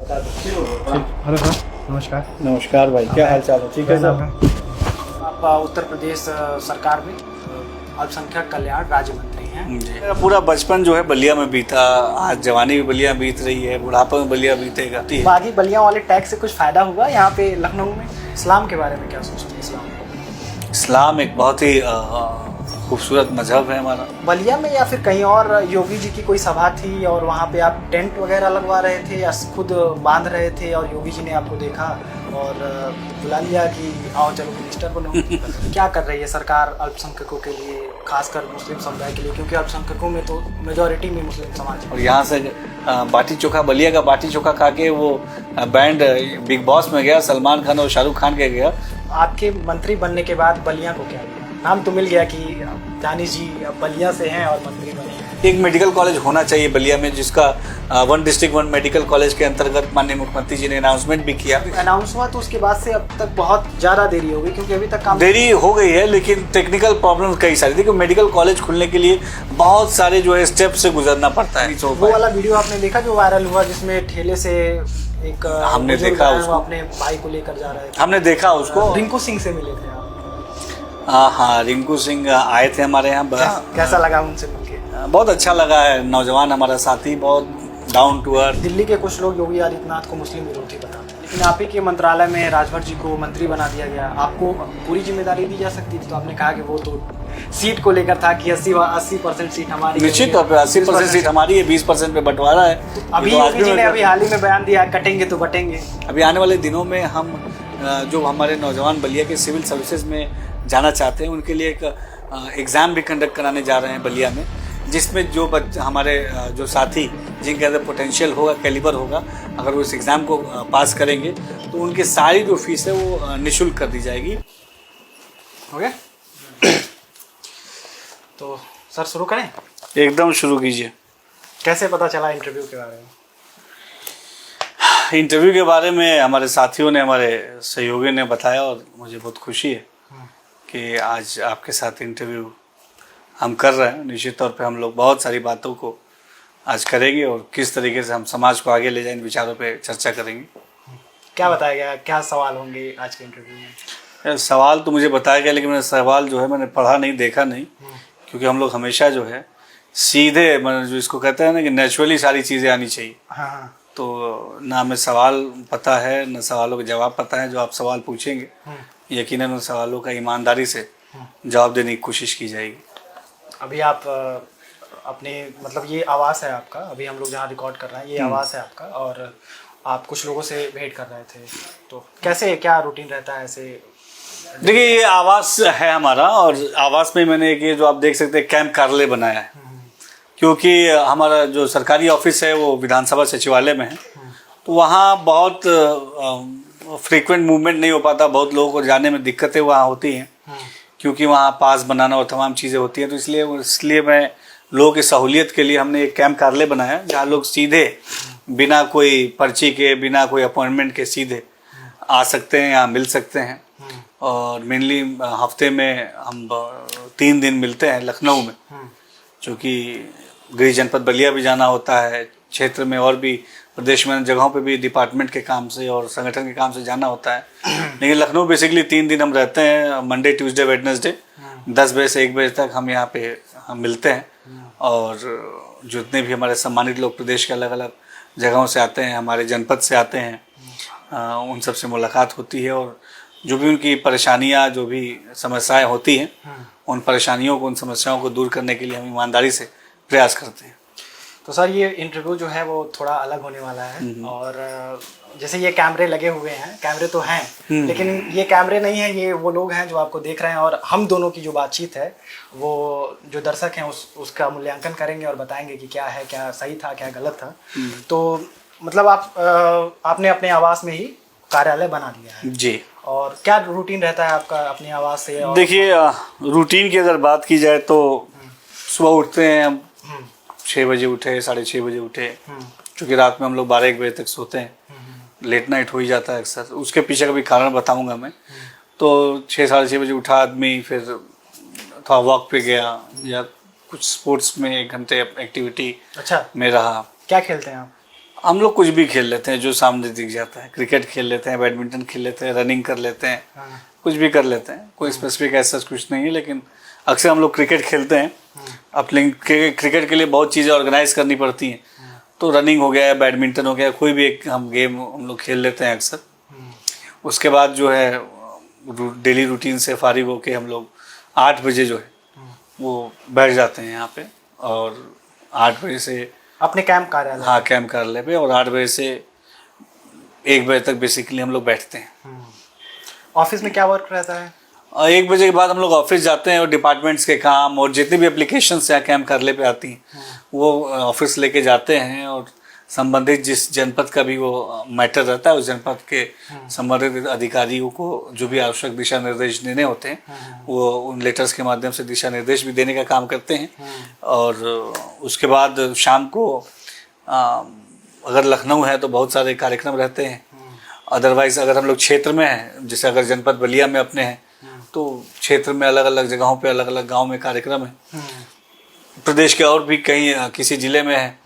Hello sir, नमस्कार। नमस्कार भाई, क्या हाल चाल है? ठीक है सर। आप उत्तर प्रदेश सरकार में अल्पसंख्यक कल्याण राज्य मंत्री हैं। मेरा पूरा बचपन जो है बलिया में बीता, आज जवानी भी बलिया बीत रही है, बुढ़ापा में बलिया बीतेगा। बागी बलिया वाले टैक्स से कुछ फायदा हुआ यहाँ पे लखनऊ में? इस्लाम के बारे में क्या सोचते हैं? इस्लाम एक बहुत ही खूबसूरत मजहब है हमारा। बलिया में या फिर कहीं और योगी जी की कोई सभा थी और वहाँ पे आप टेंट वगैरह लगवा रहे थे या खुद बांध रहे थे और योगी जी ने आपको देखा और बुला लिया कि आओ चलो मिनिस्टर बनो? क्या कर रही है सरकार अल्पसंख्यकों के लिए, खासकर मुस्लिम समुदाय के लिए, क्योंकि अल्पसंख्यकों में तो मेजॉरिटी में मुस्लिम समाज है। और यहाँ से बाटी चोखा, बलिया का बाटी चोखा खा के वो बैंड बिग बॉस में गया, सलमान खान और शाहरुख खान के गया। आपके मंत्री बनने के बाद बलिया को क्या मिला? नाम तो मिल गया कि दानिश जी बलिया से हैं और मंत्री बने हैं। एक मेडिकल कॉलेज होना चाहिए बलिया में, जिसका 1 डिस्ट्रिक्ट 1 मेडिकल कॉलेज के अंतर्गत माननीय मुख्यमंत्री जी ने अनाउंसमेंट भी किया। अनाउंस हुआ तो उसके बाद से अब तक बहुत ज़्यादा देरी हो गई, क्योंकि अभी तक काम देरी हो गई है, लेकिन टेक्निकल प्रॉब्लम कई सारी। देखिए, मेडिकल कॉलेज खुलने के लिए बहुत सारे जो है स्टेप से गुजरना पड़ता है। वो वाला वीडियो आपने देखा जो वायरल हुआ, जिसमें ठेले से एक हमने देखा उसको, अपने भाई को लेकर जा रहे थे। हमने देखा उसको। रिंकू सिंह से मिले थे आप? हाँ, रिंकू सिंह आए थे हमारे यहाँ। कैसा लगा उनसे मिलके? बहुत अच्छा लगा है। नौजवान हमारा साथी, बहुत डाउन टू अर्थ। दिल्ली के कुछ लोग योगी आदित्यनाथ को मुस्लिम विरोधी बताते हैं, लेकिन आप ही के मंत्रालय में राजभर जी को मंत्री बना दिया गया, आपको पूरी जिम्मेदारी दी जा सकती थी। तो आपने कहा कि वो तो सीट को लेकर था कि 80% सीट हमारी। निश्चित तौर पे 80% सीट हमारी है, 20% पे बंटवारा है। अभी योगी जी ने अभी हाल ही में बयान दिया, कटेंगे तो बटेंगे। अभी आने वाले दिनों में हम जो हमारे नौजवान बलिया के सिविल सर्विसेज में जाना चाहते हैं, उनके लिए एक एग्ज़ाम भी कंडक्ट कराने जा रहे हैं बलिया में, जिसमें जो हमारे जो साथी जिनके अंदर पोटेंशियल होगा, कैलिबर होगा, अगर वो इस एग्ज़ाम को पास करेंगे तो उनकी सारी जो फीस है वो निःशुल्क कर दी जाएगी। हो गया? तो सर शुरू करें? एकदम शुरू कीजिए। कैसे पता चला इंटरव्यू के बारे में? इंटरव्यू के बारे में हमारे साथियों ने, हमारे सहयोगी ने बताया और मुझे बहुत खुशी है कि आज आपके साथ इंटरव्यू हम कर रहे हैं। निश्चित तौर पे हम लोग बहुत सारी बातों को आज करेंगे और किस तरीके से हम समाज को आगे ले जाएं, इन विचारों पे चर्चा करेंगे। क्या बताया गया, क्या सवाल होंगे आज के इंटरव्यू में? सवाल तो मुझे बताया गया, लेकिन मैंने सवाल जो है मैंने पढ़ा नहीं, देखा नहीं, क्योंकि हम लोग हमेशा जो है सीधे, मतलब जो इसको कहते हैं ना कि नेचुरली सारी चीज़ें आनी चाहिए। हाँ। तो ना हमें सवाल पता है, ना सवालों के जवाब पता है। जो आप सवाल पूछेंगे यकीनन उन सवालों का ईमानदारी से जवाब देने की कोशिश की जाएगी। अभी आप अपने, मतलब ये आवास है आपका, अभी हम लोग जहाँ रिकॉर्ड कर रहे हैं ये आवास है आपका, और आप कुछ लोगों से भेंट कर रहे थे, तो कैसे, क्या रूटीन रहता है ऐसे? देखिए, ये आवास है हमारा, और आवास में मैंने एक ये जो आप देख सकते हैं कैंप कार्यालय बनाया है, क्योंकि हमारा जो सरकारी ऑफिस है वो विधानसभा सचिवालय में है, तो वहाँ बहुत फ्रीक्वेंट मूवमेंट नहीं हो पाता, बहुत लोगों को जाने में दिक्कतें वहाँ होती हैं, क्योंकि वहाँ पास बनाना और तमाम चीज़ें होती हैं। तो इसलिए मैं लोगों की सहूलियत के लिए हमने एक कैंप कार्यालय बनाया, जहाँ लोग सीधे बिना कोई पर्ची के, बिना कोई अपॉइंटमेंट के सीधे आ सकते हैं, यहाँ मिल सकते हैं। और मेनली हफ्ते में हम 3 दिन मिलते हैं लखनऊ में, चूँकि गृह जनपद बलिया भी जाना होता है, क्षेत्र में और भी प्रदेश में जगहों पे भी डिपार्टमेंट के काम से और संगठन के काम से जाना होता है। लेकिन लखनऊ बेसिकली 3 दिन हम रहते हैं, मंडे ट्यूसडे वेडनेसडे 10 बजे से 1 बजे तक हम यहाँ पे हम मिलते हैं। और जितने भी हमारे सम्मानित लोग प्रदेश के अलग अलग जगहों से आते हैं, हमारे जनपद से आते हैं, उन सब से मुलाकात होती है, और जो भी उनकी परेशानियाँ, जो भी समस्याएँ होती हैं, उन परेशानियों को, उन समस्याओं को दूर करने के लिए हम ईमानदारी से प्रयास करते हैं। तो सर ये इंटरव्यू जो है वो थोड़ा अलग होने वाला है, और जैसे ये कैमरे लगे हुए हैं, कैमरे तो हैं, लेकिन ये कैमरे नहीं है, ये वो लोग हैं जो आपको देख रहे हैं, और हम दोनों की जो बातचीत है वो जो दर्शक हैं उसका मूल्यांकन करेंगे और बताएंगे कि क्या है, क्या सही था, क्या गलत था। तो मतलब आपने अपने आवास में ही कार्यालय बना दिया है जी। और क्या रूटीन रहता है आपका अपने आवास से? देखिए, रूटीन की अगर बात की जाए तो सुबह उठते हैं हम 6 बजे उठे, 6:30 बजे उठे, क्योंकि रात में हम लोग 12-1 बजे तक सोते हैं, लेट नाइट हो ही जाता है अक्सर। उसके पीछे का भी कारण बताऊंगा मैं। तो 6-6:30 बजे उठा आदमी, फिर थोड़ा वॉक पे गया या कुछ स्पोर्ट्स में 1 घंटे एक्टिविटी अच्छा में रहा। क्या खेलते हैं आप? हम लोग कुछ भी खेल लेते हैं जो सामने दिख जाता है। क्रिकेट खेल लेते हैं, बैडमिंटन खेल लेते हैं, रनिंग कर लेते हैं, हाँ। कुछ भी कर लेते हैं। कोई स्पेसिफिक ऐसा कुछ नहीं है, लेकिन अक्सर हम लोग क्रिकेट खेलते हैं। अपने क्रिकेट के लिए बहुत चीज़ें ऑर्गेनाइज करनी पड़ती हैं, तो रनिंग हो गया, बैडमिंटन हो गया, कोई भी एक हम गेम हम लोग खेल लेते हैं अक्सर। उसके बाद जो है डेली रूटीन से फारिग होके हम लोग 8 बजे जो है वो बैठ जाते हैं यहाँ पे, और 8 बजे से अपने कैंप कार्यालय? हाँ, कैंप कार्यालय पे, और 8 बजे से 1 बजे तक बेसिकली हम लोग बैठते हैं। ऑफिस में क्या वर्क रहता है? 1 बजे के बाद हम लोग ऑफिस जाते हैं, और डिपार्टमेंट्स के काम और जितनी भी एप्लीकेशंस यहाँ कैंप कार्यालय पे आती हैं वो ऑफिस लेके जाते हैं, और संबंधित जिस जनपद का भी वो मैटर रहता है उस जनपद के संबंधित अधिकारियों को जो भी आवश्यक दिशा निर्देश देने होते हैं वो उन लेटर्स के माध्यम से दिशा निर्देश भी देने का काम करते हैं। और उसके बाद शाम को अगर लखनऊ है तो बहुत सारे कार्यक्रम रहते हैं। अदरवाइज अगर हम लोग क्षेत्र में हैं, जैसे अगर जनपद बलिया में अपने हैं तो क्षेत्र में अलग अलग जगहों पे अलग अलग गाँव में कार्यक्रम है। प्रदेश के और भी कहीं किसी जिले में है,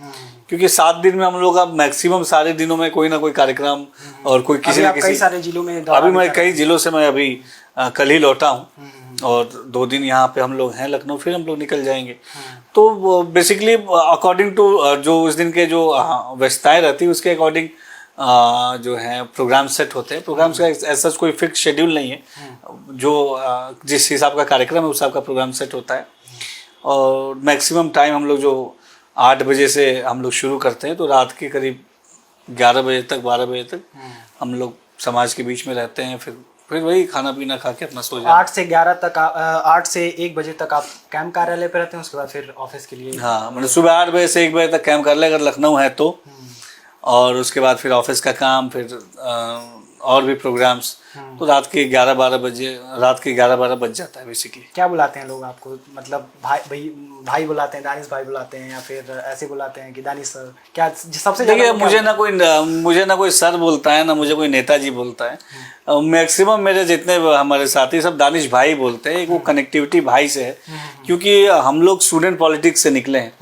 क्योंकि 7 दिन में हम लोग अब मैक्सिमम सारे दिनों में कोई ना कोई कार्यक्रम और कोई किसी न किसी कई सारे जिलों में अभी मैं कई जिलों से मैं अभी कल ही लौटा हूँ, और 2 दिन यहाँ पे हम लोग हैं लखनऊ, फिर हम लोग निकल जाएंगे। तो बेसिकली अकॉर्डिंग टू जो उस दिन के जो व्यस्तताएं रहती है उसके अकॉर्डिंग जो है प्रोग्राम सेट होते हैं। प्रोग्राम्स का ऐसा कोई फिक्स शेड्यूल नहीं है, जो जिस हिसाब का कार्यक्रम है उस हिसाब का प्रोग्राम सेट होता है। और मैक्सिमम टाइम हम लोग जो 8 बजे से हम लोग शुरू करते हैं तो रात के करीब 11 बजे तक 12 बजे तक हम लोग समाज के बीच में रहते हैं। फिर वही खाना पीना खा के अपना सो जाते हैं। 8 से 11 तक 8 से 1 बजे तक आप कैंप कार्यालय पे रहते हैं, उसके बाद फिर ऑफिस के लिए? हाँ, मतलब सुबह 8 बजे से 1 बजे तक कैंप कार्यालय अगर लखनऊ है तो, और उसके बाद फिर ऑफिस का काम, फिर और भी प्रोग्राम्स, तो रात के 11-12 बज जाता है बेसिकली। क्या बुलाते हैं लोग आपको, मतलब भाई बुलाते हैं, दानिश भाई बुलाते हैं, या फिर ऐसे बुलाते हैं कि दानिश सर? क्या सबसे देखिए, मुझे ना कोई सर बोलता है, ना मुझे कोई नेताजी बोलता है। मैक्सिमम मेरे जितने हमारे साथी सब दानिश भाई बोलते हैं। वो कनेक्टिविटी भाई से है, क्योंकि हम लोग स्टूडेंट पॉलिटिक्स से निकले हैं,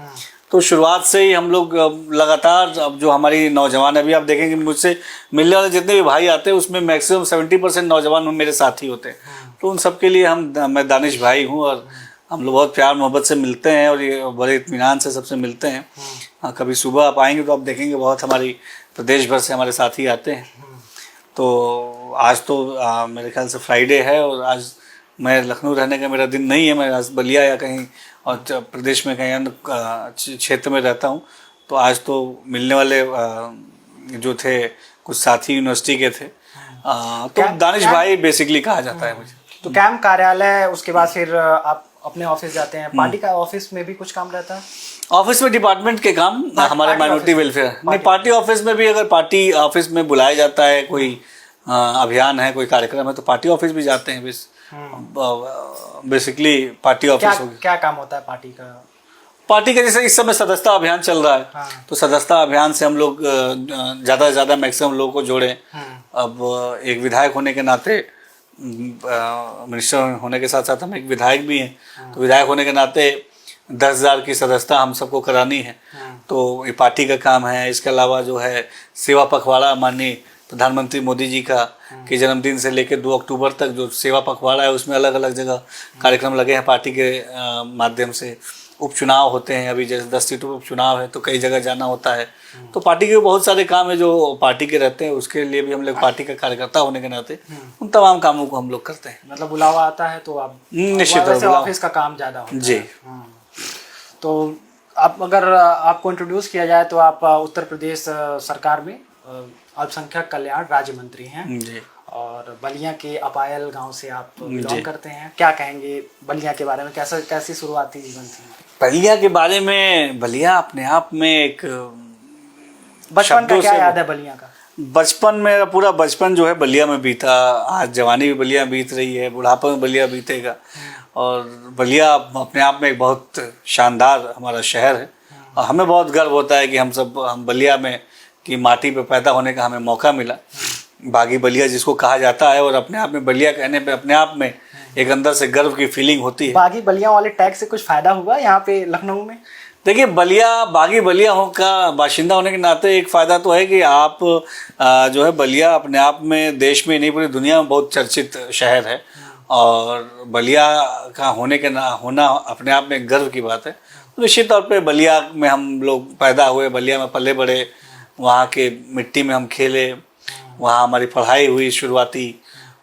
तो शुरुआत से ही हम लोग लगातार, अब जो हमारी नौजवान, अभी आप देखेंगे मुझसे मिलने वाले जितने भी भाई आते हैं उसमें मैक्सिमम 70% नौजवान मेरे साथी होते हैं। तो उन सबके लिए मैं दानिश भाई हूँ, और हम लोग बहुत प्यार मोहब्बत से मिलते हैं, और ये बड़े इत्मीनान से सबसे मिलते हैं। हाँ, कभी सुबह आप आएंगे तो आप देखेंगे बहुत हमारी प्रदेश भर से हमारे साथी आते हैं। तो आज तो मेरे ख्याल से फ्राइडे है, और आज मैं लखनऊ रहने का मेरा दिन नहीं है, मैं आज बलिया या कहीं और प्रदेश में कहीं अन्य क्षेत्र में रहता हूँ। तो आज तो मिलने वाले जो थे कुछ साथी यूनिवर्सिटी के थे, तो दानिश भाई बेसिकली कहा जाता है मुझे। तो कैंप कार्यालय, उसके बाद फिर आप अपने ऑफिस जाते हैं। पार्टी का ऑफिस में भी कुछ काम रहता है? ऑफिस में डिपार्टमेंट के काम, हमारे माइनॉरिटी वेलफेयर नहीं, पार्टी ऑफिस में भी अगर पार्टी ऑफिस में बुलाया जाता है, कोई अभियान है, कोई कार्यक्रम है, तो पार्टी ऑफिस भी जाते हैं। बेसिकली पार्टी ऑफिस क्या काम होता है पार्टी का? पार्टी का जैसे इस समय सदस्यता अभियान चल रहा है, तो सदस्यता अभियान से हम लोग ज़्यादा से ज़्यादा मैक्सिमम लोगों को जोड़ें। अब एक विधायक होने के नाते, मिनिस्टर होने के साथ साथ हम एक विधायक भी हैं, तो विधायक होने के नाते 10,000 की सदस्यता हम सबको करानी है, तो ये पार्टी का काम है। इसके अलावा जो है सेवा पखवाड़ा, माननीय प्रधानमंत्री मोदी जी का के जन्मदिन से लेकर 2 अक्टूबर तक जो सेवा पखवाड़ा है उसमें अलग अलग जगह कार्यक्रम लगे हैं पार्टी के माध्यम से। उपचुनाव होते हैं, अभी जैसे 10 सीटों पर उपचुनाव है तो कई जगह जाना होता है। तो पार्टी के बहुत सारे काम है जो पार्टी के रहते हैं, उसके लिए भी हम लोग पार्टी का कार्यकर्ता होने के नाते उन तमाम कामों को हम लोग करते हैं। मतलब बुलावा आता है तो आप निश्चित रूप से ऑफिस का काम ज़्यादा होता है जी। तो आप, अगर आपको इंट्रोड्यूस किया जाए तो आप उत्तर प्रदेश सरकार में अल्पसंख्यक कल्याण राज्य मंत्री हैं जी, और बलिया के अपायल गांव से आप बिलोंग करते हैं। क्या कहेंगे बलिया के बारे में, कैसी शुरुआती जीवन थी? बलिया के बारे में, बलिया अपने आप में एक बचपन का क्या याद है बलिया का? बचपन, मेरा पूरा बचपन जो है बलिया में बीता। आज जवानी भी बलिया बीत रही है, बुढ़ापा में बलिया बीतेगा। और बलिया अपने आप में एक बहुत शानदार हमारा शहर है, और हमें बहुत गर्व होता है कि हम बलिया में की माटी पे पैदा होने का हमें मौका मिला। बागी बलिया जिसको कहा जाता है, और अपने आप में बलिया कहने पे अपने आप में एक अंदर से गर्व की फीलिंग होती है। बागी बलिया वाले टैग से कुछ फायदा हुआ यहाँ पे लखनऊ में? देखिए बलिया, बागी बलिया का बाशिंदा होने के नाते एक फ़ायदा तो है कि आप जो है बलिया अपने आप में देश में नहीं पूरी दुनिया में बहुत चर्चित शहर है, और बलिया का होना अपने आप में गर्व की बात है। तो निश्चित तौर पे बलिया में हम लोग पैदा हुए, बलिया में पले बड़े, वहाँ के मिट्टी में हम खेले, वहाँ हमारी पढ़ाई हुई शुरुआती।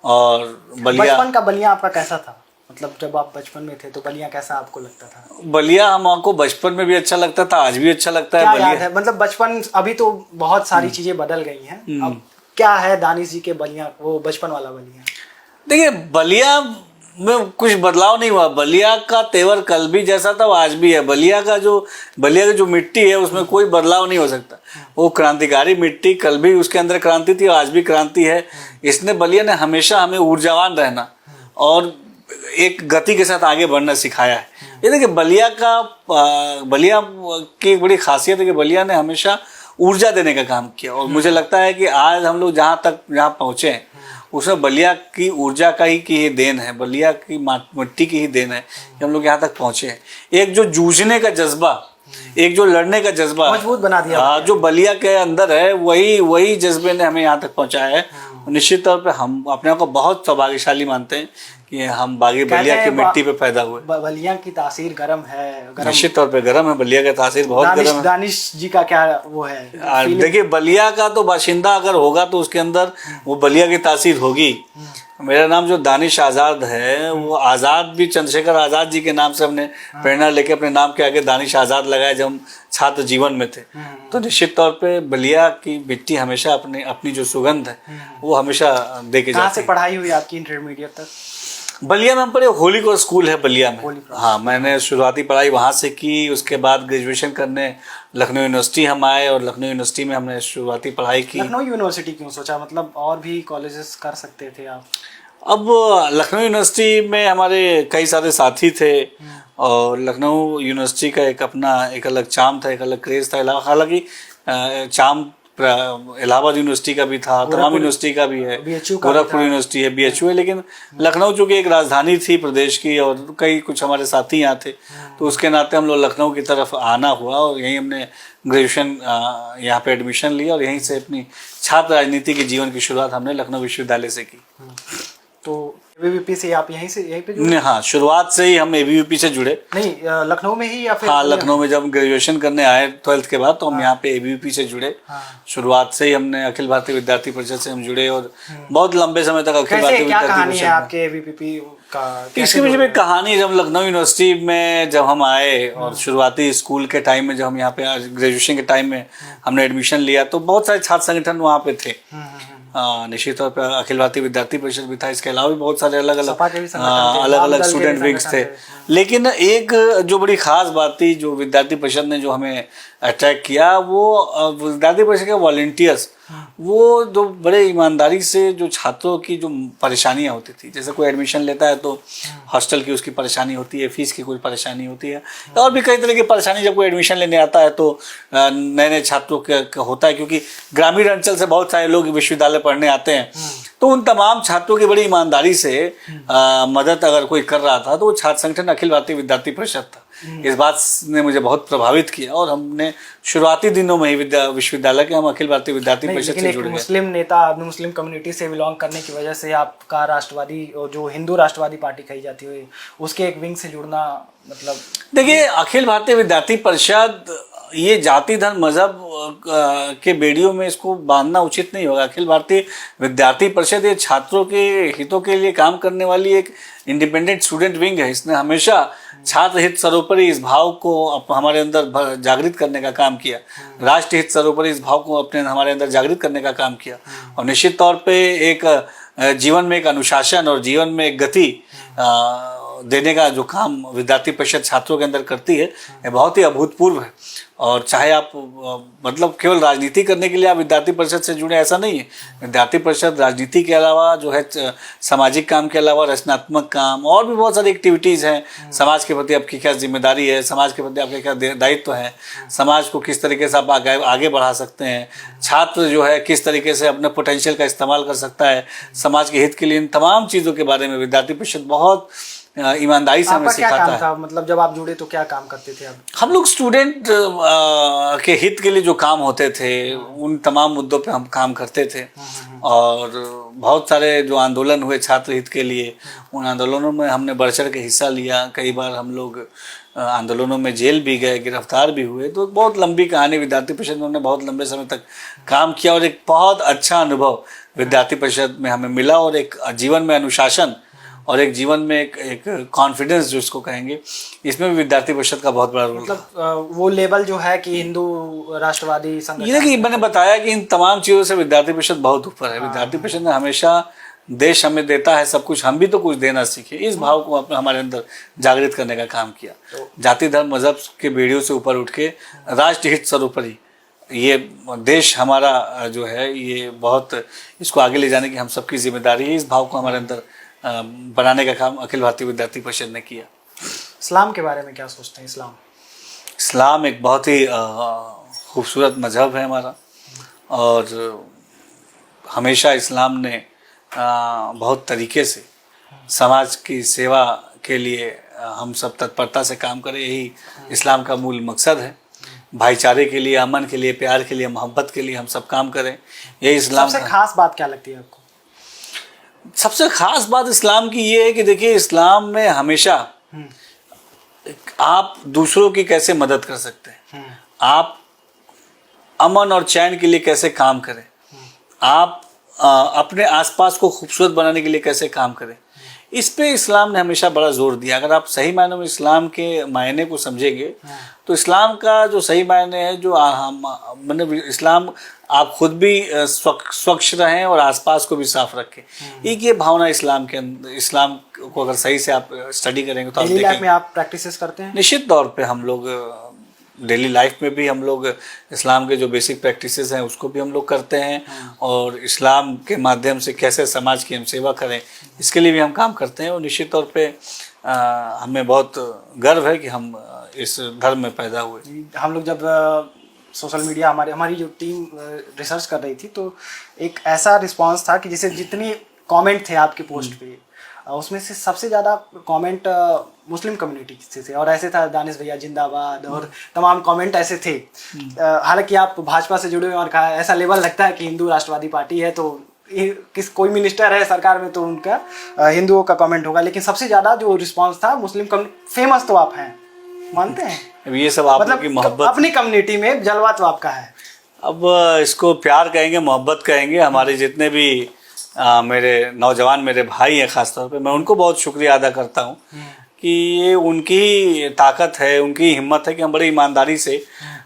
और बलिया, बचपन का बलिया आपका कैसा था? मतलब जब आप बचपन में थे तो बलिया कैसा आपको लगता था? बलिया हमको बचपन में भी अच्छा लगता था, आज भी अच्छा लगता है। क्या बलिया याद है? मतलब बचपन, अभी तो बहुत सारी चीजें बदल गई हैं, अब क्या है दानिश जी के बलिया, वो बचपन वाला बलिया? देखिए बलिया में कुछ बदलाव नहीं हुआ, बलिया का तेवर कल भी जैसा था वो आज भी है। बलिया की जो मिट्टी है उसमें कोई बदलाव नहीं हो सकता। वो क्रांतिकारी मिट्टी, कल भी उसके अंदर क्रांति थी और आज भी क्रांति है। इसने बलिया ने हमेशा हमें ऊर्जावान रहना और एक गति के साथ आगे बढ़ना सिखाया है। ये देखिए बलिया की एक बड़ी खासियत है कि बलिया ने हमेशा ऊर्जा देने का काम किया, और मुझे लगता है कि आज हम लोग जहाँ पहुँचे हैं उसमें बलिया की ऊर्जा का ही की देन है, बलिया की मिट्टी की ही देन है कि हम लोग यहाँ तक पहुँचे हैं। एक जो जूझने का जज्बा, एक जो लड़ने का जज्बा मजबूत बना दिया, जो बलिया के अंदर है, वही जज्बे ने हमें यहाँ तक पहुँचाया है। निश्चित तौर पे हम अपने आप को बहुत सौभाग्यशाली मानते हैं कि हम बागी बलिया की मिट्टी पे पैदा हुए। बलिया की तासीर गर्म है, निश्चित तौर पे गर्म है, बलिया का तासीर बहुत गर्म है। दानिश जी का क्या वो है? देखिए बलिया का तो बाशिंदा अगर होगा तो उसके अंदर वो बलिया की तासीर होगी। मेरा नाम जो दानिश आज़ाद है, वो आज़ाद भी चंद्रशेखर आज़ाद जी के नाम से हमने प्रेरणा लेके अपने नाम के आगे दानिश आज़ाद लगाया जब हम छात्र जीवन में थे। तो निश्चित तौर पे बलिया की मिट्टी हमेशा अपनी जो सुगंध है वो हमेशा दे के जाती है। कहाँ से पढ़ाई हुई आपकी इंटरमीडिएट तक? बलिया में हम पढ़े, होली कोर स्कूल है बलिया में। हाँ, मैंने शुरुआती पढ़ाई वहाँ से की। उसके बाद ग्रेजुएशन करने लखनऊ यूनिवर्सिटी हम आए और लखनऊ यूनिवर्सिटी में हमने शुरुआती पढ़ाई की। लखनऊ यूनिवर्सिटी क्यों सोचा? मतलब और भी कॉलेजेस कर सकते थे आप? अब लखनऊ यूनिवर्सिटी में हमारे कई सारे साथी थे और लखनऊ यूनिवर्सिटी का एक अलग चार्म था, एक अलग क्रेज था। हालांकि चार्म इलाहाबाद यूनिवर्सिटी का भी था, तमाम यूनिवर्सिटी का भी है, गोरखपुर यूनिवर्सिटी है, BHU है, लेकिन लखनऊ चूँकि एक राजधानी थी प्रदेश की और कुछ हमारे साथी यहाँ थे, तो उसके नाते हम लोग लखनऊ की तरफ आना हुआ और यहीं हमने ग्रेजुएशन यहाँ पे एडमिशन लिया और यहीं से अपनी छात्र राजनीति के जीवन की शुरुआत हमने लखनऊ विश्वविद्यालय से की। तो ABVP से आप यहीं पे जुड़े? हाँ, शुरुआत से ही हम ABVP से जुड़े। नहीं, लखनऊ में ही या फिर? हाँ, लखनऊ में जब ग्रेजुएशन करने आए 12th के बाद तो हम यहाँ पे ABVP से जुड़े। शुरुआत से ही हमने अखिल भारतीय विद्यार्थी परिषद से हम जुड़े और बहुत लंबे समय तक अखिल भारतीय विद्यार्थी कहानी है आपके ABVP का? इसके पीछे एक कहानी, जब लखनऊ यूनिवर्सिटी में जब हम आए और शुरुआती स्कूल के टाइम में जब हम यहाँ पे ग्रेजुएशन के टाइम में हमने एडमिशन लिया तो बहुत सारे छात्र संगठन वहाँ पे थे। निश्चित तौर पर अखिल भारतीय विद्यार्थी परिषद भी था, इसके अलावा भी बहुत सारे अलग अलग स्टूडेंट विंग्स थे। लेकिन एक जो बड़ी खास बात थी जो विद्यार्थी परिषद ने जो हमें अट्रैक्ट किया, वो विद्यार्थी परिषद के वॉलंटियर्स, वो जो बड़े ईमानदारी से जो छात्रों की जो परेशानियां होती थी, जैसे कोई एडमिशन लेता है तो हॉस्टल की उसकी परेशानी होती है, फीस की कोई परेशानी होती है और भी कई तरह की परेशानी जब कोई एडमिशन लेने आता है तो नए नए छात्रों का होता है, क्योंकि ग्रामीण अंचल से बहुत सारे लोग विश्वविद्यालय पढ़ने आते हैं। तो उन तमाम छात्रों की बड़ी ईमानदारी से मदद अगर कोई कर रहा था तो वो छात्र संगठन अखिल भारतीय विद्यार्थी परिषद था। इस बात ने मुझे बहुत प्रभावित किया और हमने शुरुआती दिनों में ही विश्वविद्यालय के हम अखिल भारतीय विद्यार्थी परिषद से जुड़ गए। मुस्लिम नेता, मुस्लिम कम्युनिटी से बिलोंग करने की वजह से आपका राष्ट्रवादी, जो हिंदू राष्ट्रवादी पार्टी कही जाती है, उसके एक विंग से जुड़ना, मतलब देखिए अखिल भारतीय विद्यार्थी परिषद ये जाति धर्म मजहब के बेड़ियों में इसको बांधना उचित नहीं होगा। अखिल भारतीय विद्यार्थी परिषद ये छात्रों के हितों के लिए काम करने वाली एक इंडिपेंडेंट स्टूडेंट विंग है। इसने हमेशा छात्र हित सर्वोपरि इस भाव को हमारे अंदर जागृत करने का काम किया, राष्ट्र हित सर्वोपरि इस भाव को हमारे अंदर जागृत करने का काम किया और निश्चित तौर पे एक जीवन में एक अनुशासन और जीवन में एक गति देने का जो काम विद्यार्थी परिषद छात्रों के अंदर करती है, ये बहुत ही अभूतपूर्व है। और चाहे आप मतलब केवल राजनीति करने के लिए आप विद्यार्थी परिषद से जुड़े, ऐसा नहीं है। विद्यार्थी परिषद राजनीति के अलावा जो है सामाजिक काम के अलावा रचनात्मक काम और भी बहुत सारी एक्टिविटीज़ हैं। समाज के प्रति आपकी क्या जिम्मेदारी है, समाज के प्रति आपके क्या दायित्व है, समाज को किस तरीके से आप आगे बढ़ा सकते हैं, छात्र जो है किस तरीके से अपने पोटेंशियल का इस्तेमाल कर सकता है समाज के हित के लिए, इन तमाम चीज़ों के बारे में विद्यार्थी परिषद बहुत ईमानदारी से हमें आपका क्या सिखाता काम है। था, मतलब जब आप जुड़े तो क्या काम करते थे आप? हम लोग स्टूडेंट के हित के लिए जो काम होते थे उन तमाम मुद्दों पे हम काम करते थे। और बहुत सारे जो आंदोलन हुए छात्र हित के लिए, उन आंदोलनों में हमने बढ़ चढ़ के हिस्सा लिया। कई बार हम लोग आंदोलनों में जेल भी गए, गिरफ्तार भी हुए। तो बहुत लंबी कहानी विद्यार्थी परिषद में हमने बहुत लंबे समय तक काम किया और एक बहुत अच्छा अनुभव विद्यार्थी परिषद में हमें मिला। और एक जीवन में अनुशासन और एक जीवन में एक कॉन्फिडेंस जो इसको कहेंगे, इसमें भी विद्यार्थी परिषद का बहुत बड़ा रोल। मतलब वो लेवल जो है कि हिंदू राष्ट्रवादी संगठन, ये कि मैंने बताया कि इन तमाम चीज़ों से विद्यार्थी परिषद बहुत ऊपर है। विद्यार्थी परिषद ने हमेशा देश हमें देता है सब कुछ, हम भी तो कुछ देना सीखे, इस भाव को हमारे अंदर जागृत करने का काम किया। जाति धर्म मजहब के बेड़ियों से ऊपर उठ के राष्ट्र हित सर्वोपरि, ये देश हमारा जो है ये बहुत, इसको आगे ले जाने की हम सबकी जिम्मेदारी है। इस भाव को हमारे अंदर बनाने का काम अखिल भारतीय विद्यार्थी परिषद ने किया। इस्लाम के बारे में क्या सोचते हैं? इस्लाम एक बहुत ही खूबसूरत मजहब है हमारा, और हमेशा इस्लाम ने बहुत तरीके से समाज की सेवा के लिए हम सब तत्परता से काम करें, यही इस्लाम का मूल मकसद है। भाईचारे के लिए, अमन के लिए, प्यार के लिए, मोहब्बत के लिए हम सब काम करें, यही इस्लाम। सबसे खास बात क्या लगती है आपको? सबसे खास बात इस्लाम की ये है कि देखिए, इस्लाम में हमेशा आप दूसरों की कैसे मदद कर सकते हैं, आप अमन और चैन के लिए कैसे काम करें, आप अपने आसपास को खूबसूरत बनाने के लिए कैसे काम करें, इस पे इस्लाम ने हमेशा बड़ा जोर दिया। अगर आप सही मायनों में इस्लाम के मायने को समझेंगे तो इस्लाम का जो सही मायने है, जो मतलब इस्लाम, आप खुद भी स्वच्छ रहें और आसपास को भी साफ रखें, एक ये भावना इस्लाम के अंदर, इस्लाम को अगर सही से आप स्टडी करेंगे तो आप डेली लाइफ में आप प्रैक्टिसेस करते हैं? निश्चित तौर पे हम लोग डेली लाइफ में भी हम लोग इस्लाम के जो बेसिक प्रैक्टिसेस हैं उसको भी हम लोग करते हैं, और इस्लाम के माध्यम से कैसे समाज की हम सेवा करें इसके लिए भी हम काम करते हैं। और निश्चित तौर पे हमें बहुत गर्व है कि हम इस धर्म में पैदा हुए। हम लोग जब सोशल मीडिया, हमारी जो टीम रिसर्च कर रही थी, तो एक ऐसा रिस्पांस था कि जैसे जितने कमेंट थे आपके पोस्ट पे, उसमें से सबसे ज़्यादा कमेंट मुस्लिम कम्युनिटी से थे। और ऐसे था दानिश भैया जिंदाबाद, और तमाम कमेंट ऐसे थे। हालांकि आप भाजपा से जुड़े हुए, और कहा ऐसा लेवल लगता है कि हिंदू राष्ट्रवादी पार्टी है तो कोई मिनिस्टर है सरकार में तो उनका हिंदुओं का कमेंट होगा, लेकिन सबसे ज़्यादा जो रिस्पॉन्स था मुस्लिम कम्युनिटी। फेमस तो आप हैं, मानते हैं? अब ये सब आप मतलब की मोहब्बत, अपनी कम्युनिटी में जलवा तो आपका है। अब इसको प्यार कहेंगे, मोहब्बत कहेंगे। हमारे जितने भी मेरे नौजवान, मेरे भाई हैं खासतौर पे, मैं उनको बहुत शुक्रिया अदा करता हूँ कि ये उनकी ताकत है, उनकी हिम्मत है कि हम बड़ी ईमानदारी से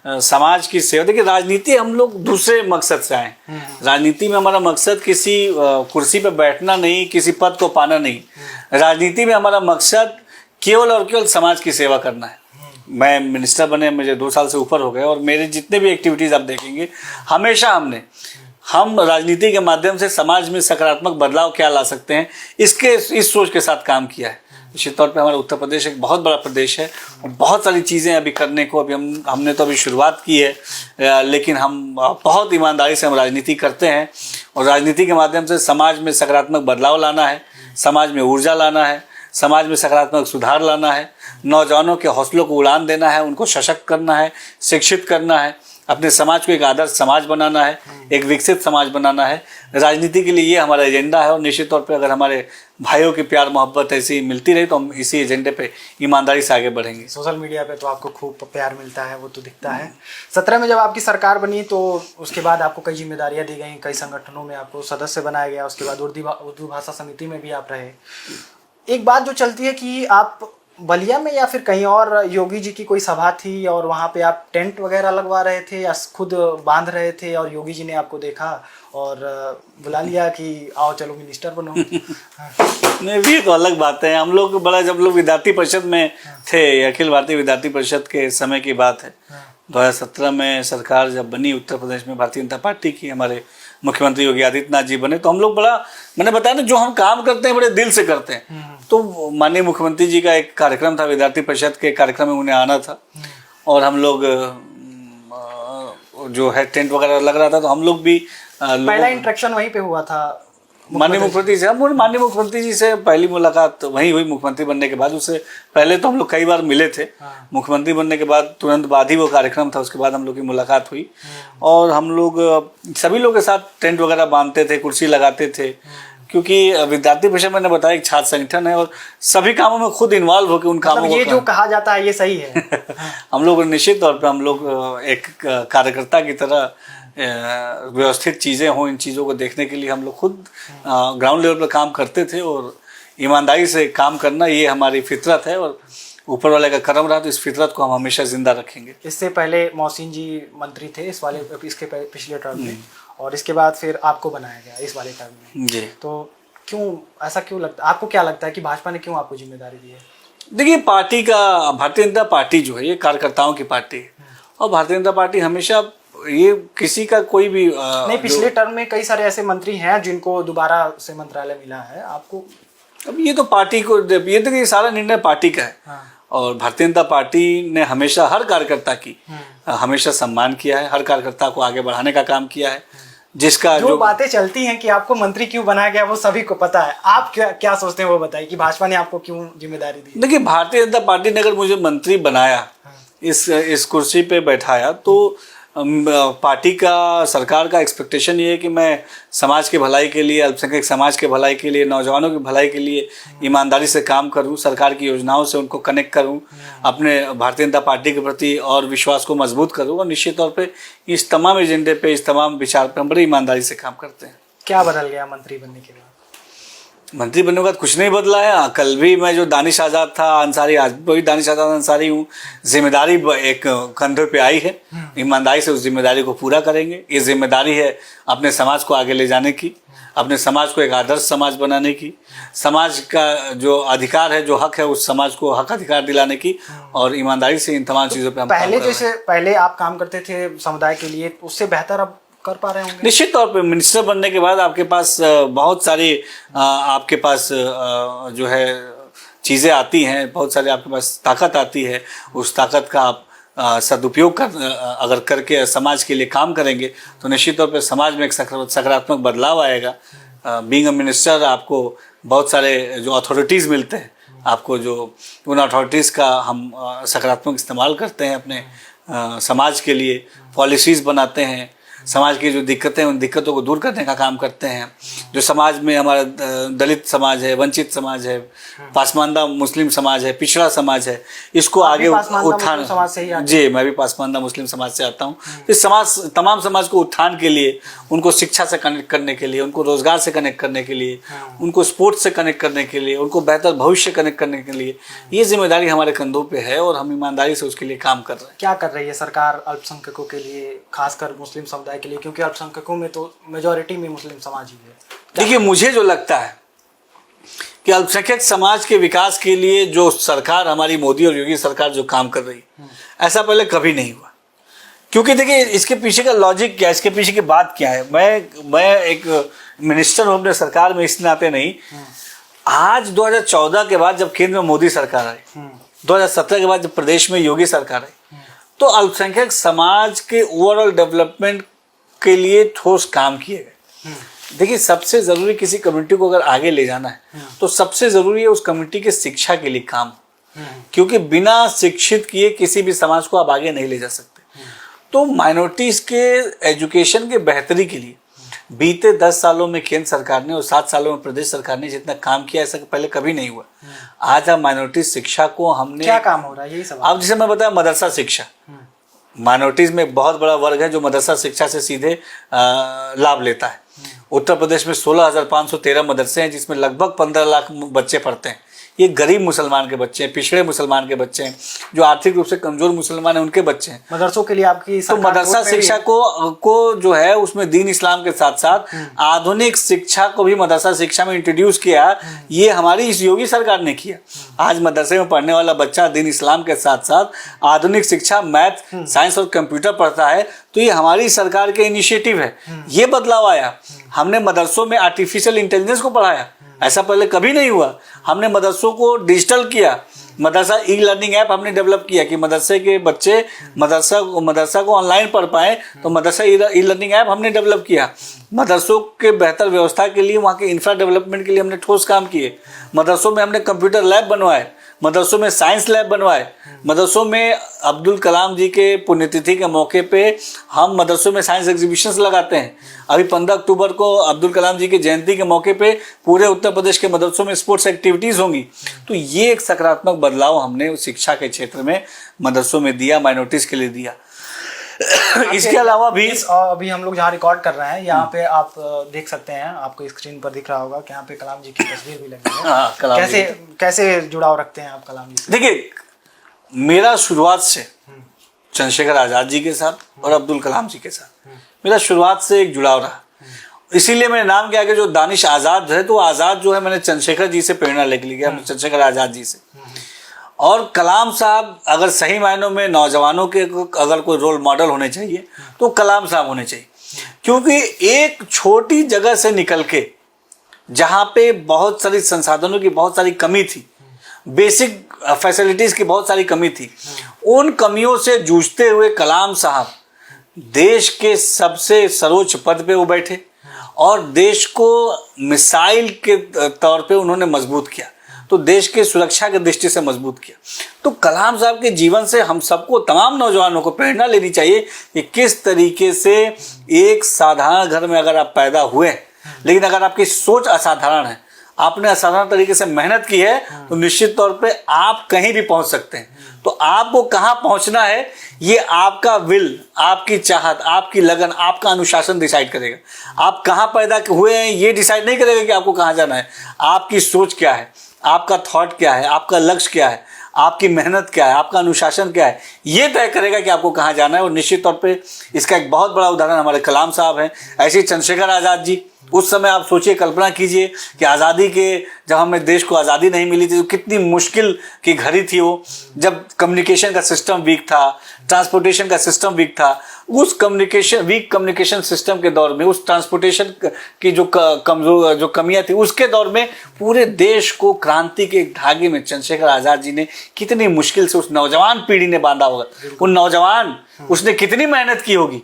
समाज की सेवा। देखिए, राजनीति हम लोग दूसरे मकसद से आए। राजनीति में हमारा मकसद किसी कुर्सी पे बैठना नहीं, किसी पद को पाना नहीं। राजनीति में हमारा मकसद केवल और केवल समाज की सेवा करना है। मैं मिनिस्टर बने मुझे 2 साल से ऊपर हो गए, और मेरे जितने भी एक्टिविटीज़ आप देखेंगे, हमेशा हम राजनीति के माध्यम से समाज में सकारात्मक बदलाव क्या ला सकते हैं, इस सोच के साथ काम किया है। निश्चित तौर पे हमारा उत्तर प्रदेश एक बहुत बड़ा प्रदेश है, और बहुत सारी चीज़ें अभी करने को, अभी हमने तो अभी शुरुआत की है, लेकिन हम बहुत ईमानदारी से हम राजनीति करते हैं। और राजनीति के माध्यम से समाज में सकारात्मक बदलाव लाना है, समाज में ऊर्जा लाना है, समाज में सकारात्मक सुधार लाना है, नौजवानों के हौसलों को उड़ान देना है, उनको सशक्त करना है, शिक्षित करना है, अपने समाज को एक आदर्श समाज बनाना है, एक विकसित समाज बनाना है। राजनीति के लिए ये हमारा एजेंडा है, और निश्चित तौर पे अगर हमारे भाइयों की प्यार मोहब्बत ऐसी मिलती रही तो हम इसी एजेंडे पे ईमानदारी से आगे बढ़ेंगे। सोशल मीडिया पे तो आपको खूब प्यार मिलता है, वो तो दिखता है। 17 में जब आपकी सरकार बनी तो उसके बाद आपको कई जिम्मेदारियां दी गई, कई संगठनों में आपको सदस्य बनाया गया, उसके बाद उर्दू भाषा समिति में भी आप रहे। एक बात जो चलती है कि आप बलिया में या फिर कहीं और योगी जी की कोई सभा थी और वहाँ पे आप टेंट वगैरह लगवा रहे थे या खुद बांध रहे थे, और योगी जी ने आपको देखा और बुला लिया कि आओ चलो मिनिस्टर बनो। नहीं, ये तो अलग बात है। हम लोग जब लोग विद्यार्थी परिषद में थे, अखिल भारतीय विद्यार्थी परिषद के समय की बात है, 2017 में सरकार जब बनी उत्तर प्रदेश में भारतीय जनता पार्टी की, हमारे मुख्यमंत्री योगी आदित्यनाथ जी बने, तो हम लोग मैंने बताया ना, जो हम काम करते हैं बड़े दिल से करते हैं। तो माननीय मुख्यमंत्री जी का एक कार्यक्रम था, विद्यार्थी परिषद के कार्यक्रम में उन्हें आना था, और हम लोग जो है टेंट वगैरह लग रहा था, तो हम लोग भी पहला इंटरेक्शन वहीं पे हुआ था माननीय मुख्यमंत्री से, हम माननीय मुख्यमंत्री जी से पहली मुलाकात वहीं हुई मुख्यमंत्री बनने के बाद। उससे पहले तो हम लोग कई बार मिले थे। मुख्यमंत्री बनने के बाद तुरंत बाद ही वो कार्यक्रम था, उसके बाद हम लोग की मुलाकात हुई और हम लोग सभी लोग के साथ टेंट वगैरह बांधते थे, कुर्सी लगाते थे, क्योंकि विद्यार्थी परिषद मैंने बताया एक छात्र संगठन है और सभी कामों में खुद इन्वॉल्व होकर उन कामों को ये जो कहा जाता है ये सही है। हम लोग निश्चित तौर पे हम लोग एक कार्यकर्ता की तरह व्यवस्थित चीज़ें हों, इन चीज़ों को देखने के लिए हम लोग खुद ग्राउंड लेवल पर काम करते थे और ईमानदारी से काम करना ये हमारी फितरत है और ऊपर वाले का करम रहा तो इस फितरत को हम हमेशा जिंदा रखेंगे। इससे पहले मोहसिन जी मंत्री थे इसके पिछले टर्म में और इसके बाद फिर आपको बनाया गया इस वाले टर्म में जी। तो क्यों ऐसा क्यों लगता है, आपको क्या लगता है कि भाजपा ने क्यों आपको जिम्मेदारी दी है? देखिए, पार्टी का भारतीय जनता पार्टी जो है ये कार्यकर्ताओं की पार्टी है और भारतीय जनता पार्टी हमेशा ये किसी का कोई भी नहीं, पिछले टर्म में कई सारे ऐसे मंत्री हैं जिनको दोबारा से मंत्रालय मिला है, आपको अब ये तो पार्टी को ये तो ये सारा निर्णय पार्टी का है। हाँ। और भारतीय जनता पार्टी ने हमेशा हर कार्यकर्ता की हमेशा सम्मान किया है, हर कार्यकर्ता को आगे बढ़ाने का काम किया है। जिसका जो बातें चलती हैं कि आपको मंत्री क्यों बनाया गया वो सभी को पता है, आप क्या सोचते हैं वो बताइए कि भाजपा ने आपको क्यों जिम्मेदारी दी? देखिए, भारतीय जनता पार्टी ने अगर मुझे मंत्री बनाया, इस कुर्सी पे बैठाया तो पार्टी का सरकार का एक्सपेक्टेशन ये है कि मैं समाज के भलाई के लिए, अल्पसंख्यक समाज के भलाई के लिए, नौजवानों की भलाई के लिए ईमानदारी से काम करूं, सरकार की योजनाओं से उनको कनेक्ट करूं, अपने भारतीय जनता पार्टी के प्रति और विश्वास को मजबूत करूं और निश्चित तौर पे इस तमाम एजेंडे पे, इस तमाम विचार पे हम बड़ी ईमानदारी से काम करते हैं। क्या बदल गया मंत्री बनने के बाद? मंत्री बनने के बाद कुछ नहीं बदला है। कल भी मैं जो दानिश आज़ाद था अंसारी, आज भी वही दानिश आज़ाद अंसारी हूँ। जिम्मेदारी एक कंधे पे आई है, ईमानदारी से उस जिम्मेदारी को पूरा करेंगे। ये जिम्मेदारी है अपने समाज को आगे ले जाने की, अपने समाज को एक आदर्श समाज बनाने की, समाज का जो अधिकार है, जो हक है, उस समाज को हक अधिकार दिलाने की और ईमानदारी से इन तमाम चीज़ों पर हम पहले जैसे पहले आप काम करते थे समुदाय के लिए, उससे बेहतर अब कर पा रहे होंगे? निश्चित तौर पे मिनिस्टर बनने के बाद आपके पास बहुत सारी आपके पास जो है चीज़ें आती हैं, बहुत सारी आपके पास ताकत आती है। उस ताकत का आप सदुपयोग अगर करके समाज के लिए काम करेंगे तो निश्चित तौर पे समाज में एक सकारात्मक बदलाव आएगा। बीइंग अ मिनिस्टर आपको बहुत सारे जो अथॉरिटीज़ मिलते हैं, आपको जो उन अथॉरिटीज़ का हम सकारात्मक इस्तेमाल करते हैं, अपने समाज के लिए पॉलिसीज़ बनाते हैं, समाज की जो दिक्कतें उन दिक्कतों को दूर करने का काम करते हैं। जो समाज में हमारा दलित समाज है, वंचित समाज है, पासमानदा मुस्लिम समाज है, पिछड़ा समाज है, इसको आगे उत्थान, जी मैं भी पासमानदा मुस्लिम समाज से आता हूँ। इस समाज तमाम समाज को उत्थान के लिए, उनको शिक्षा से कनेक्ट करने के लिए, उनको रोजगार से कनेक्ट करने के लिए, उनको स्पोर्ट्स से कनेक्ट करने के लिए, उनको बेहतर भविष्य कनेक्ट करने के लिए ये जिम्मेदारी हमारे कंधों पे है और हम ईमानदारी से उसके लिए काम कर रहे हैं। क्या कर रही है सरकार अल्पसंख्यकों के लिए, खासकर मुस्लिम समुदाय के लिए, क्योंकि अल्पसंख्यकों में तो मेजॉरिटी में मुस्लिम समाज ही है? देखिए, मुझे जो लगता है कि अल्पसंख्यक समाज के विकास के लिए जो सरकार हमारी मोदी और योगी सरकार जो काम कर रही है, ऐसा पहले कभी नहीं हुआ। क्योंकि देखिए, इसके पीछे का लॉजिक क्या है, इसके पीछे की बात क्या है। मैं एक मिनिस्टर हूँ अपने सरकार में, इस नाते नहीं। आज 2014 के बाद जब केंद्र में मोदी सरकार आई, 2017 के बाद जब प्रदेश में योगी सरकार आई, तो अल्पसंख्यक समाज के ओवरऑल डेवलपमेंट के लिए ठोस काम किए गए। देखिए, सबसे ज़रूरी किसी कम्युनिटी को अगर आगे ले जाना है तो सबसे ज़रूरी है उस कम्युनिटी के शिक्षा के लिए काम, क्योंकि बिना शिक्षित किए किसी भी समाज को आप आगे नहीं ले जा सकते। तो माइनॉरिटीज़ के एजुकेशन के बेहतरी के लिए बीते 10 सालों में केंद्र सरकार ने और 7 सालों में प्रदेश सरकार ने जितना काम किया, ऐसा पहले कभी नहीं हुआ। आज हम माइनॉरिटी शिक्षा को हमने, क्या काम हो रहा है यही सवाल। अब जैसे मैं बताया, मदरसा शिक्षा, माइनॉरिटीज़ में बहुत बड़ा वर्ग है जो मदरसा शिक्षा से सीधे लाभ लेता है। उत्तर प्रदेश में 16,513 मदरसे हैं जिसमें लगभग 15 लाख बच्चे पढ़ते हैं। ये गरीब मुसलमान के बच्चे हैं, पिछड़े मुसलमान के बच्चे हैं, जो आर्थिक रूप से कमजोर मुसलमान हैं, उनके बच्चे हैं। मदरसों के लिए आपकी तो मदरसा शिक्षा को जो है उसमें दीन इस्लाम के साथ साथ आधुनिक शिक्षा को भी मदरसा शिक्षा में इंट्रोड्यूस किया। ये हमारी इस योगी सरकार ने किया। आज मदरसे में पढ़ने वाला बच्चा दीन इस्लाम के साथ साथ आधुनिक शिक्षा, मैथ, साइंस और कंप्यूटर पढ़ता है। तो ये हमारी सरकार के इनिशिएटिव है, ये बदलाव आया। हमने मदरसों में आर्टिफिशियल इंटेलिजेंस को पढ़ाया, ऐसा पहले कभी नहीं हुआ। हमने मदरसों को डिजिटल किया, मदरसा ई लर्निंग ऐप हमने डेवलप किया कि मदरसे के बच्चे मदरसा को ऑनलाइन पढ़ पाए, तो मदरसा ई लर्निंग ऐप हमने डेवलप किया। मदरसों के बेहतर व्यवस्था के लिए, वहाँ के इंफ्रा डेवलपमेंट के लिए हमने ठोस काम किए। मदरसों में हमने कंप्यूटर लैब बनवाए, मदरसों में साइंस लैब बनवाए, मदरसों में अब्दुल कलाम जी के पुण्यतिथि के मौके पे हम मदरसों में साइंस एग्जीबिशंस लगाते हैं। अभी 15 अक्टूबर को अब्दुल कलाम जी की जयंती के मौके पे पूरे उत्तर प्रदेश के मदरसों में स्पोर्ट्स एक्टिविटीज़ होंगी। तो ये एक सकारात्मक बदलाव हमने शिक्षा के क्षेत्र में मदरसों में दिया, माइनॉरिटीज़ के लिए दिया। इसके अलावा भी अभी हम लोग जहाँ रिकॉर्ड कर रहे हैं, यहाँ पे आप देख सकते हैं, आपको स्क्रीन पर दिख रहा होगा कि यहाँ पे कलाम जी की तस्वीर भी लगी है। हाँ, कैसे जुड़ाव रखते हैं आप कलाम जी से? देखिए, मेरा शुरुआत से चंद्रशेखर आज़ाद जी के साथ और अब्दुल कलाम जी के साथ मेरा शुरुआत से एक जुड़ाव रहा। इसीलिए मेरे नाम के आगे जो दानिश आज़ाद है, तो आज़ाद जो है मैंने चंद्रशेखर जी से प्रेरणा लेके लिया, चंद्रशेखर आज़ाद जी से। और कलाम साहब अगर सही मायनों में नौजवानों के अगर कोई रोल मॉडल होने चाहिए तो कलाम साहब होने चाहिए, क्योंकि एक छोटी जगह से निकल के जहाँ पे बहुत सारी संसाधनों की बहुत सारी कमी थी, बेसिक फैसिलिटीज़ की बहुत सारी कमी थी, उन कमियों से जूझते हुए कलाम साहब देश के सबसे सर्वोच्च पद पे वो बैठे और देश को मिसाइल के तौर पे उन्होंने मजबूत किया, तो देश के सुरक्षा की दृष्टि से मजबूत किया। तो कलाम साहब के जीवन से हम सबको, तमाम नौजवानों को प्रेरणा लेनी चाहिए कि किस तरीके से एक साधारण घर में अगर आप पैदा हुए, लेकिन अगर आपकी सोच असाधारण है, आपने असाधारण तरीके से मेहनत की है, तो निश्चित तौर पे आप कहीं भी पहुंच सकते हैं। तो आपको कहाँ पहुंचना है, ये आपका विल, आपकी चाहत, आपकी लगन, आपका अनुशासन डिसाइड करेगा। आप कहाँ पैदा हुए हैं ये डिसाइड नहीं करेगा कि आपको कहाँ जाना है। आपकी सोच क्या है, आपका थॉट क्या है, आपका लक्ष्य क्या है, आपकी मेहनत क्या है, आपका अनुशासन क्या है, ये तय करेगा कि आपको कहाँ जाना है। और निश्चित तौर पे इसका एक बहुत बड़ा उदाहरण हमारे कलाम साहब हैं। ऐसे ही चंद्रशेखर आज़ाद जी, उस समय आप सोचिए, कल्पना कीजिए कि आज़ादी के, जब हमें देश को आज़ादी नहीं मिली थी तो कितनी मुश्किल की घड़ी थी वो, जब कम्युनिकेशन का सिस्टम वीक था, ट्रांसपोर्टेशन का सिस्टम वीक था। उस वीक कम्युनिकेशन सिस्टम के दौर में, उस ट्रांसपोर्टेशन की जो कमियां थी, उसके दौर में पूरे देश को क्रांति के धागे में चंद्रशेखर आज़ाद जी ने कितनी मुश्किल से उस नौजवान पीढ़ी ने बांधा होगा। वो नौजवान, उसने कितनी मेहनत की होगी,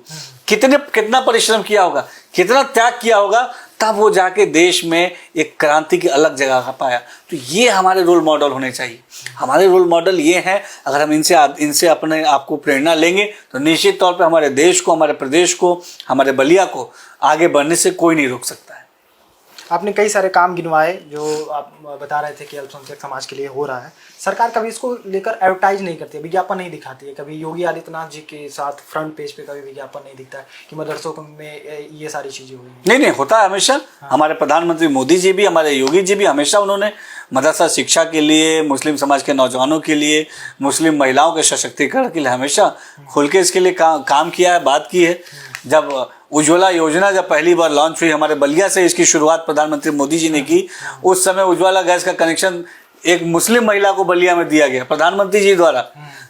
कितना परिश्रम किया होगा, कितना त्याग किया होगा, तब वो जाके देश में एक क्रांति की अलग जगह पाया। तो ये हमारे रोल मॉडल होने चाहिए। हमारे रोल मॉडल ये हैं, अगर हम इनसे अपने आप को प्रेरणा लेंगे तो निश्चित तौर पे हमारे देश को, हमारे प्रदेश को, हमारे बलिया को आगे बढ़ने से कोई नहीं रोक सकता है। आपने कई सारे काम गिनवाए जो आप बता रहे थे कि अल्पसंख्यक समाज के लिए हो रहा है। सरकार कभी इसको लेकर एडवर्टाइज नहीं करती है, विज्ञापन नहीं दिखाती है। कभी योगी आदित्यनाथ जी के साथ फ्रंट पेज पे कभी विज्ञापन नहीं दिखता है कि मदरसों में ये सारी चीज़ें हुई। नहीं, होता है हमेशा। हाँ। हमारे प्रधानमंत्री मोदी जी भी, हमारे योगी जी भी, हमेशा उन्होंने मदरसा शिक्षा के लिए, मुस्लिम समाज के नौजवानों के लिए, मुस्लिम महिलाओं के सशक्तिकरण के लिए हमेशा खुल के इसके लिए काम किया है, बात की है। जब उज्ज्वला योजना जब पहली बार लॉन्च हुई, हमारे बलिया से इसकी शुरुआत प्रधानमंत्री मोदी जी ने की। उस समय उज्ज्वला गैस का कनेक्शन एक मुस्लिम महिला को बलिया में दिया गया प्रधानमंत्री जी द्वारा।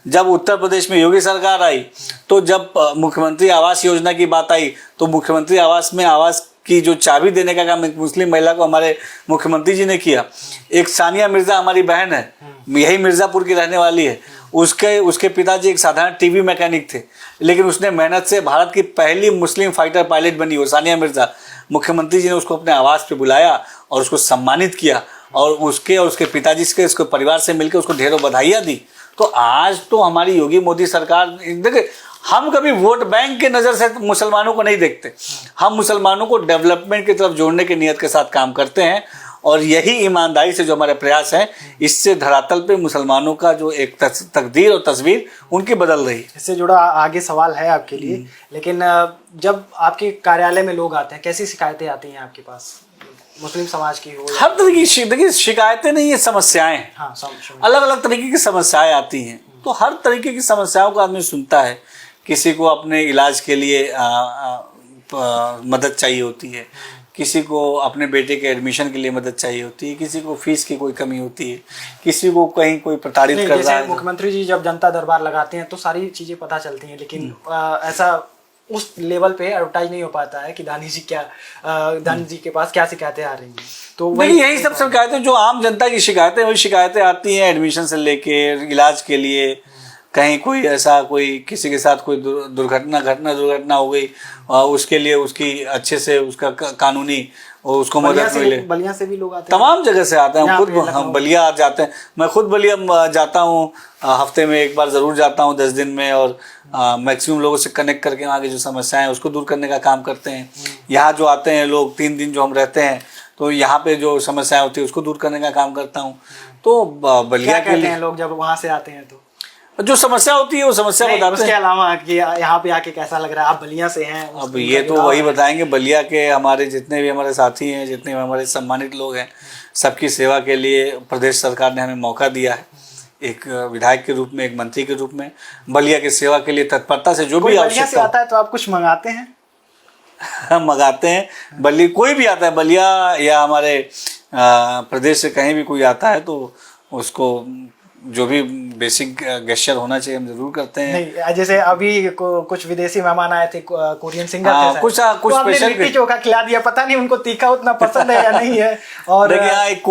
जब उत्तर प्रदेश में योगी सरकार आई, तो जब मुख्यमंत्री आवास योजना की बात आई, तो मुख्यमंत्री आवास में आवास की जो चाबी देने का काम एक मुस्लिम महिला को हमारे मुख्यमंत्री जी ने किया। एक सानिया मिर्जा हमारी बहन है, यही मिर्जापुर की रहने वाली है। उसके पिताजी एक साधारण टीवी मैकेनिक थे, लेकिन उसने मेहनत से भारत की पहली मुस्लिम फाइटर पायलट बनी, वो सानिया मिर्जा। मुख्यमंत्री जी ने उसको अपने आवास पे बुलाया और उसको सम्मानित किया, और उसके पिताजी से, उसके परिवार से मिलकर उसको ढेरों बधाइयाँ दी। तो आज तो हमारी योगी मोदी सरकार, देखिए, हम कभी वोट बैंक के नज़र से मुसलमानों को नहीं देखते। हम मुसलमानों को डेवलपमेंट की तरफ जोड़ने की नीयत के साथ काम करते हैं, और यही ईमानदारी से जो हमारे प्रयास हैं, इससे धरातल पे मुसलमानों का जो एक तकदीर और तस्वीर उनकी बदल रही है। इससे जुड़ा आगे सवाल है आपके लिए, लेकिन जब आपके कार्यालय में लोग आते हैं, कैसी शिकायतें आती हैं आपके पास, मुस्लिम समाज की हो? हर तरह की, देखिए, शिकायतें नहीं, ये समस्याएं। हाँ, अलग अलग तरीके की समस्याएं आती हैं। तो हर तरीके की समस्याओं को आदमी सुनता है। किसी को अपने इलाज के लिए मदद चाहिए होती है, किसी को अपने बेटे के एडमिशन के लिए मदद चाहिए होती है, किसी को फीस की कोई कमी होती है, किसी को कहीं कोई प्रताड़ित कर रहा है। मुख्यमंत्री जी जब जनता दरबार लगाते हैं तो सारी चीज़ें पता चलती हैं, लेकिन ऐसा उस लेवल पे एडवर्टाइज नहीं हो पाता है कि दानिश जी के पास क्या शिकायतें आ रही हैं। तो वही यही सब शिकायतें जो आम जनता की शिकायतें, वही शिकायतें आती हैं एडमिशन से लेके इलाज के लिए, कहीं कोई ऐसा कोई किसी के साथ कोई दुर्घटना हो गई, उसके लिए उसकी अच्छे से उसका कानूनी उसको मदद मिले। बलिया से भी लोग आते हैं, तमाम जगह से आते हैं, खुद हम बलिया जाते हैं, मैं खुद बलिया जाता हूँ, हफ्ते में एक बार ज़रूर जाता हूँ 10 दिन में, और मैक्सिमम लोगों से कनेक्ट करके वहाँ की जो समस्याएं हैं उसको दूर करने का काम करते हैं। यहाँ जो आते हैं लोग 3 दिन जो हम रहते हैं, तो यहाँ पे जो समस्याएं होती है उसको दूर करने का काम करता हूँ। तो बलिया के लिए लोग जब वहाँ से आते हैं तो जो समस्या होती है वो समस्या बताते हैं। उसके अलावा कि यहाँ पे आके कैसा लग रहा है, आप बलिया से हैं, अब ये तो वही बताएंगे। बलिया के हमारे जितने भी हमारे साथी हैं, जितने भी हमारे सम्मानित लोग हैं, सबकी सेवा के लिए प्रदेश सरकार ने हमें मौका दिया है, एक विधायक के रूप में, एक मंत्री के रूप में, बलिया की सेवा के लिए तत्परता से जो भी आवश्यकता आता है तो आप कुछ मंगाते हैं? हम मंगाते हैं। कोई भी आता है बलिया या हमारे प्रदेश से कहीं भी कोई आता है तो उसको जो भी बेसिक गेस्चर होना चाहिए हम जरूर करते हैं। नहीं, जैसे अभी कुछ विदेशी मेहमान आए थे, कोरियन सिंगर थे, कुछ स्पेशल लिट्टी चोखा खिला दिया, पता नहीं उनको तीखा उतना पसंद है या नहीं है। और देखिए यहाँ एक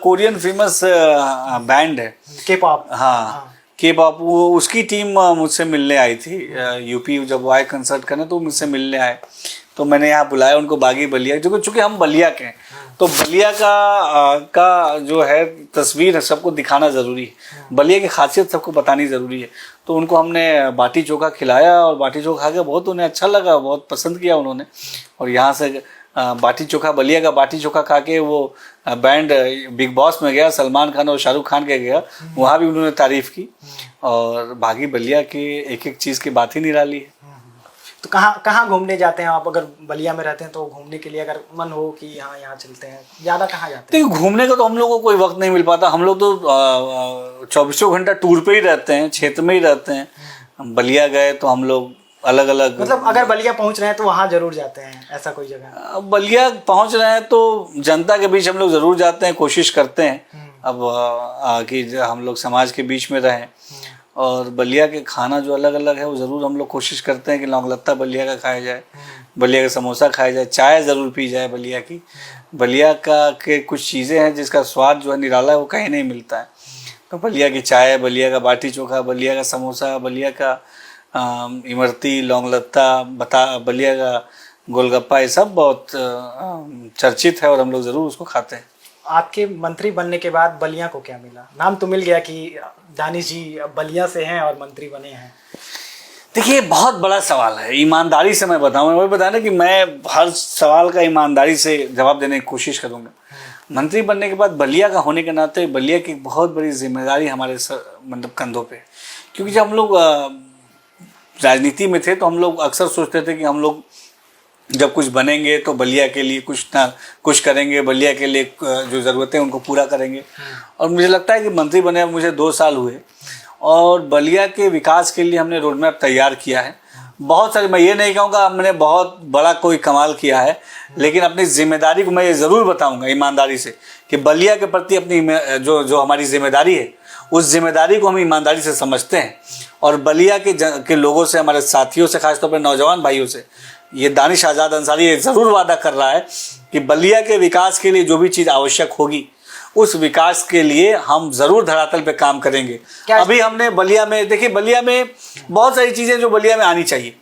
कोरियन फेमस बैंड है के-पॉप, हाँ के-पॉप, वो उसकी टीम मुझसे मिलने आई थी यूपी, जब वो आए कंसर्ट करने तो मुझसे मिलने आए, तो मैंने यहाँ बुलाया उनको बागी बलिया, चूँकि हम बलिया के हैं तो बलिया का जो है तस्वीर है सबको दिखाना ज़रूरी है, बलिया की खासियत सबको बतानी ज़रूरी है। तो उनको हमने बाटी चोखा खिलाया और बाटी चोखा खा के बहुत उन्हें अच्छा लगा, बहुत पसंद किया उन्होंने। और यहाँ से बाटी चोखा, बलिया का बाटी चोखा खा के वो बैंड बिग बॉस में गया, सलमान खान और शाहरुख खान के गया, वहाँ भी उन्होंने तारीफ़ की। और बागी बलिया की एक एक चीज़ की बात ही निराली है। तो कहाँ घूमने जाते हैं आप? अगर बलिया में रहते हैं तो घूमने के लिए अगर मन हो कि यहाँ चलते हैं, ज़्यादा कहाँ जाते हैं? तो घूमने का तो हम लोगों को कोई वक्त नहीं मिल पाता, हम लोग तो 24 घंटा टूर पे ही रहते हैं, क्षेत्र में ही रहते हैं। हम बलिया गए तो हम लोग अलग अलग, मतलब अगर बलिया पहुँच रहे हैं तो वहाँ जरूर जाते हैं, ऐसा कोई जगह? बलिया पहुँच रहे हैं तो जनता के बीच हम लोग ज़रूर जाते हैं, कोशिश करते हैं अब कि हम लोग समाज के बीच में रहें। और बलिया के खाना जो अलग अलग है वो ज़रूर हम लोग कोशिश करते हैं कि लौंगलत्ता बलिया का खाया जाए, बलिया का समोसा खाया जाए, चाय ज़रूर पी जाए बलिया की। बलिया के कुछ चीज़ें हैं जिसका स्वाद जो है निराला है, वो कहीं नहीं मिलता है। तो बलिया की चाय, बलिया का बाटी चोखा, बलिया का समोसा, बलिया का इमरती, लौंगलत्ता, बलिया का गोलगप्पा, ये सब बहुत चर्चित है और हम लोग ज़रूर उसको खाते हैं। आपके मंत्री बनने के बाद बलिया को क्या मिला? नाम तो मिल गया कि दानिश जी बलिया से हैं और मंत्री बने हैं। देखिए बहुत बड़ा सवाल है, ईमानदारी से मैं बताऊँ, वही बताना कि मैं हर सवाल का ईमानदारी से जवाब देने की कोशिश करूँगा। मंत्री बनने के बाद बलिया का होने के नाते बलिया की बहुत बड़ी जिम्मेदारी हमारे मतलब कंधों पे, क्योंकि जब हम लोग राजनीति में थे तो हम लोग अक्सर सोचते थे कि हम लोग जब कुछ बनेंगे तो बलिया के लिए कुछ ना कुछ करेंगे, बलिया के लिए जो ज़रूरतें उनको पूरा करेंगे। और मुझे लगता है कि मंत्री बने मुझे 2 साल हुए और बलिया के विकास के लिए हमने रोड मैप तैयार किया है। बहुत सारे, मैं ये नहीं कहूँगा हमने बहुत बड़ा कोई कमाल किया है, लेकिन अपनी जिम्मेदारी को मैं ये ज़रूर बताऊँगा ईमानदारी से कि बलिया के प्रति अपनी जो हमारी जिम्मेदारी है, उस जिम्मेदारी को हम ईमानदारी से समझते हैं। और बलिया के लोगों से, हमारे साथियों से, खासतौर पर नौजवान भाइयों से ये दानिश आज़ाद अंसारी ये ज़रूर वादा कर रहा है कि बलिया के विकास के लिए जो भी चीज़ आवश्यक होगी उस विकास के लिए हम ज़रूर धरातल पे काम करेंगे। अभी हमने बलिया में, देखिए बलिया में बहुत सारी चीज़ें जो बलिया में आनी चाहिए,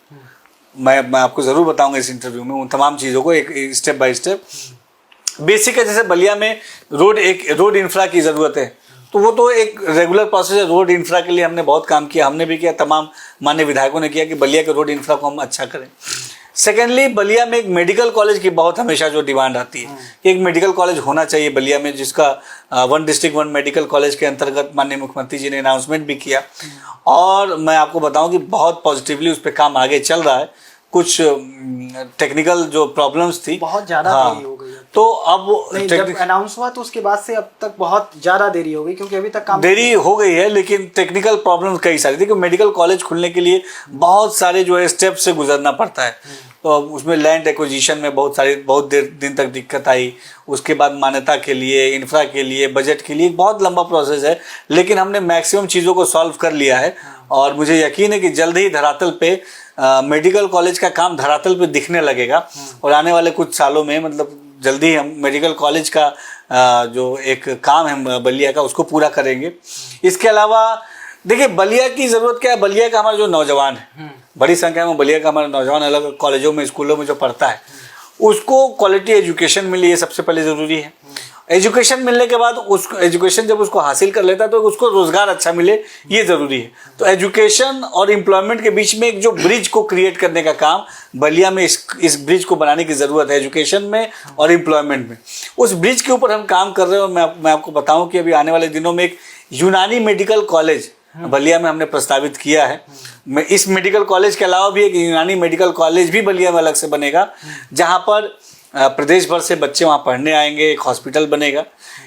मैं आपको ज़रूर बताऊंगा इस इंटरव्यू में उन तमाम चीज़ों को एक स्टेप बाय स्टेप। बेसिक है, जैसे बलिया में रोड इंफ्रा की ज़रूरत है, तो वो तो एक रेगुलर प्रोसेस है। रोड इंफ्रा के लिए हमने बहुत काम किया, हमने भी किया, तमाम माननीय विधायकों ने किया कि बलिया के रोड इंफ्रा को हम अच्छा करें। सेकेंडली, बलिया में एक मेडिकल कॉलेज की बहुत हमेशा जो डिमांड आती है कि एक मेडिकल कॉलेज होना चाहिए बलिया में, जिसका 1 डिस्ट्रिक्ट 1 मेडिकल कॉलेज के अंतर्गत माननीय मुख्यमंत्री जी ने अनाउंसमेंट भी किया। और मैं आपको बताऊं कि बहुत पॉजिटिवली उस पर काम आगे चल रहा है। कुछ टेक्निकल जो प्रॉब्लम्स थी, बहुत ज़्यादा देरी हो गई, तो अब जब अनाउंस हुआ तो उसके बाद से अब तक बहुत ज़्यादा देरी हो गई, क्योंकि अभी तक काम देरी हो गई है, लेकिन टेक्निकल प्रॉब्लम्स कई सारी थी। मेडिकल कॉलेज खुलने के लिए बहुत सारे जो है स्टेप से गुजरना पड़ता है, तो उसमें लैंड एक्विजिशन में बहुत दिन तक दिक्कत आई। उसके बाद मान्यता के लिए, इंफ्रा के लिए, बजट के लिए बहुत लंबा प्रोसेस है, लेकिन हमने मैक्सिमम चीज़ों को सॉल्व कर लिया है। और मुझे यकीन है कि जल्द ही धरातल पे मेडिकल कॉलेज का काम धरातल पे दिखने लगेगा और आने वाले कुछ सालों में, मतलब जल्दी हम मेडिकल कॉलेज का जो एक काम है बलिया का उसको पूरा करेंगे। इसके अलावा देखिए बलिया की ज़रूरत क्या है, बलिया का हमारा जो नौजवान है, बड़ी संख्या में बलिया का हमारा नौजवान अलग कॉलेजों में स्कूलों में जो पढ़ता है उसको क्वालिटी एजुकेशन मिले, ये सबसे पहले ज़रूरी है। एजुकेशन मिलने के बाद उसको एजुकेशन जब उसको हासिल कर लेता है तो उसको रोज़गार अच्छा मिले, ये ज़रूरी है। तो एजुकेशन और एम्प्लॉयमेंट के बीच में एक जो ब्रिज को क्रिएट करने का काम बलिया में इस ब्रिज को बनाने की ज़रूरत है, एजुकेशन में और एम्प्लॉयमेंट में। उस ब्रिज के ऊपर हम काम कर रहे हैं। और मैं आपको बताऊं कि अभी आने वाले दिनों में एक यूनानी मेडिकल कॉलेज बलिया में हमने प्रस्तावित किया है। इस मेडिकल कॉलेज के अलावा भी एक यूनानी मेडिकल कॉलेज भी बलिया में अलग से बनेगा, जहाँ पर प्रदेश भर से बच्चे वहाँ पढ़ने आएंगे, एक हॉस्पिटल बनेगा।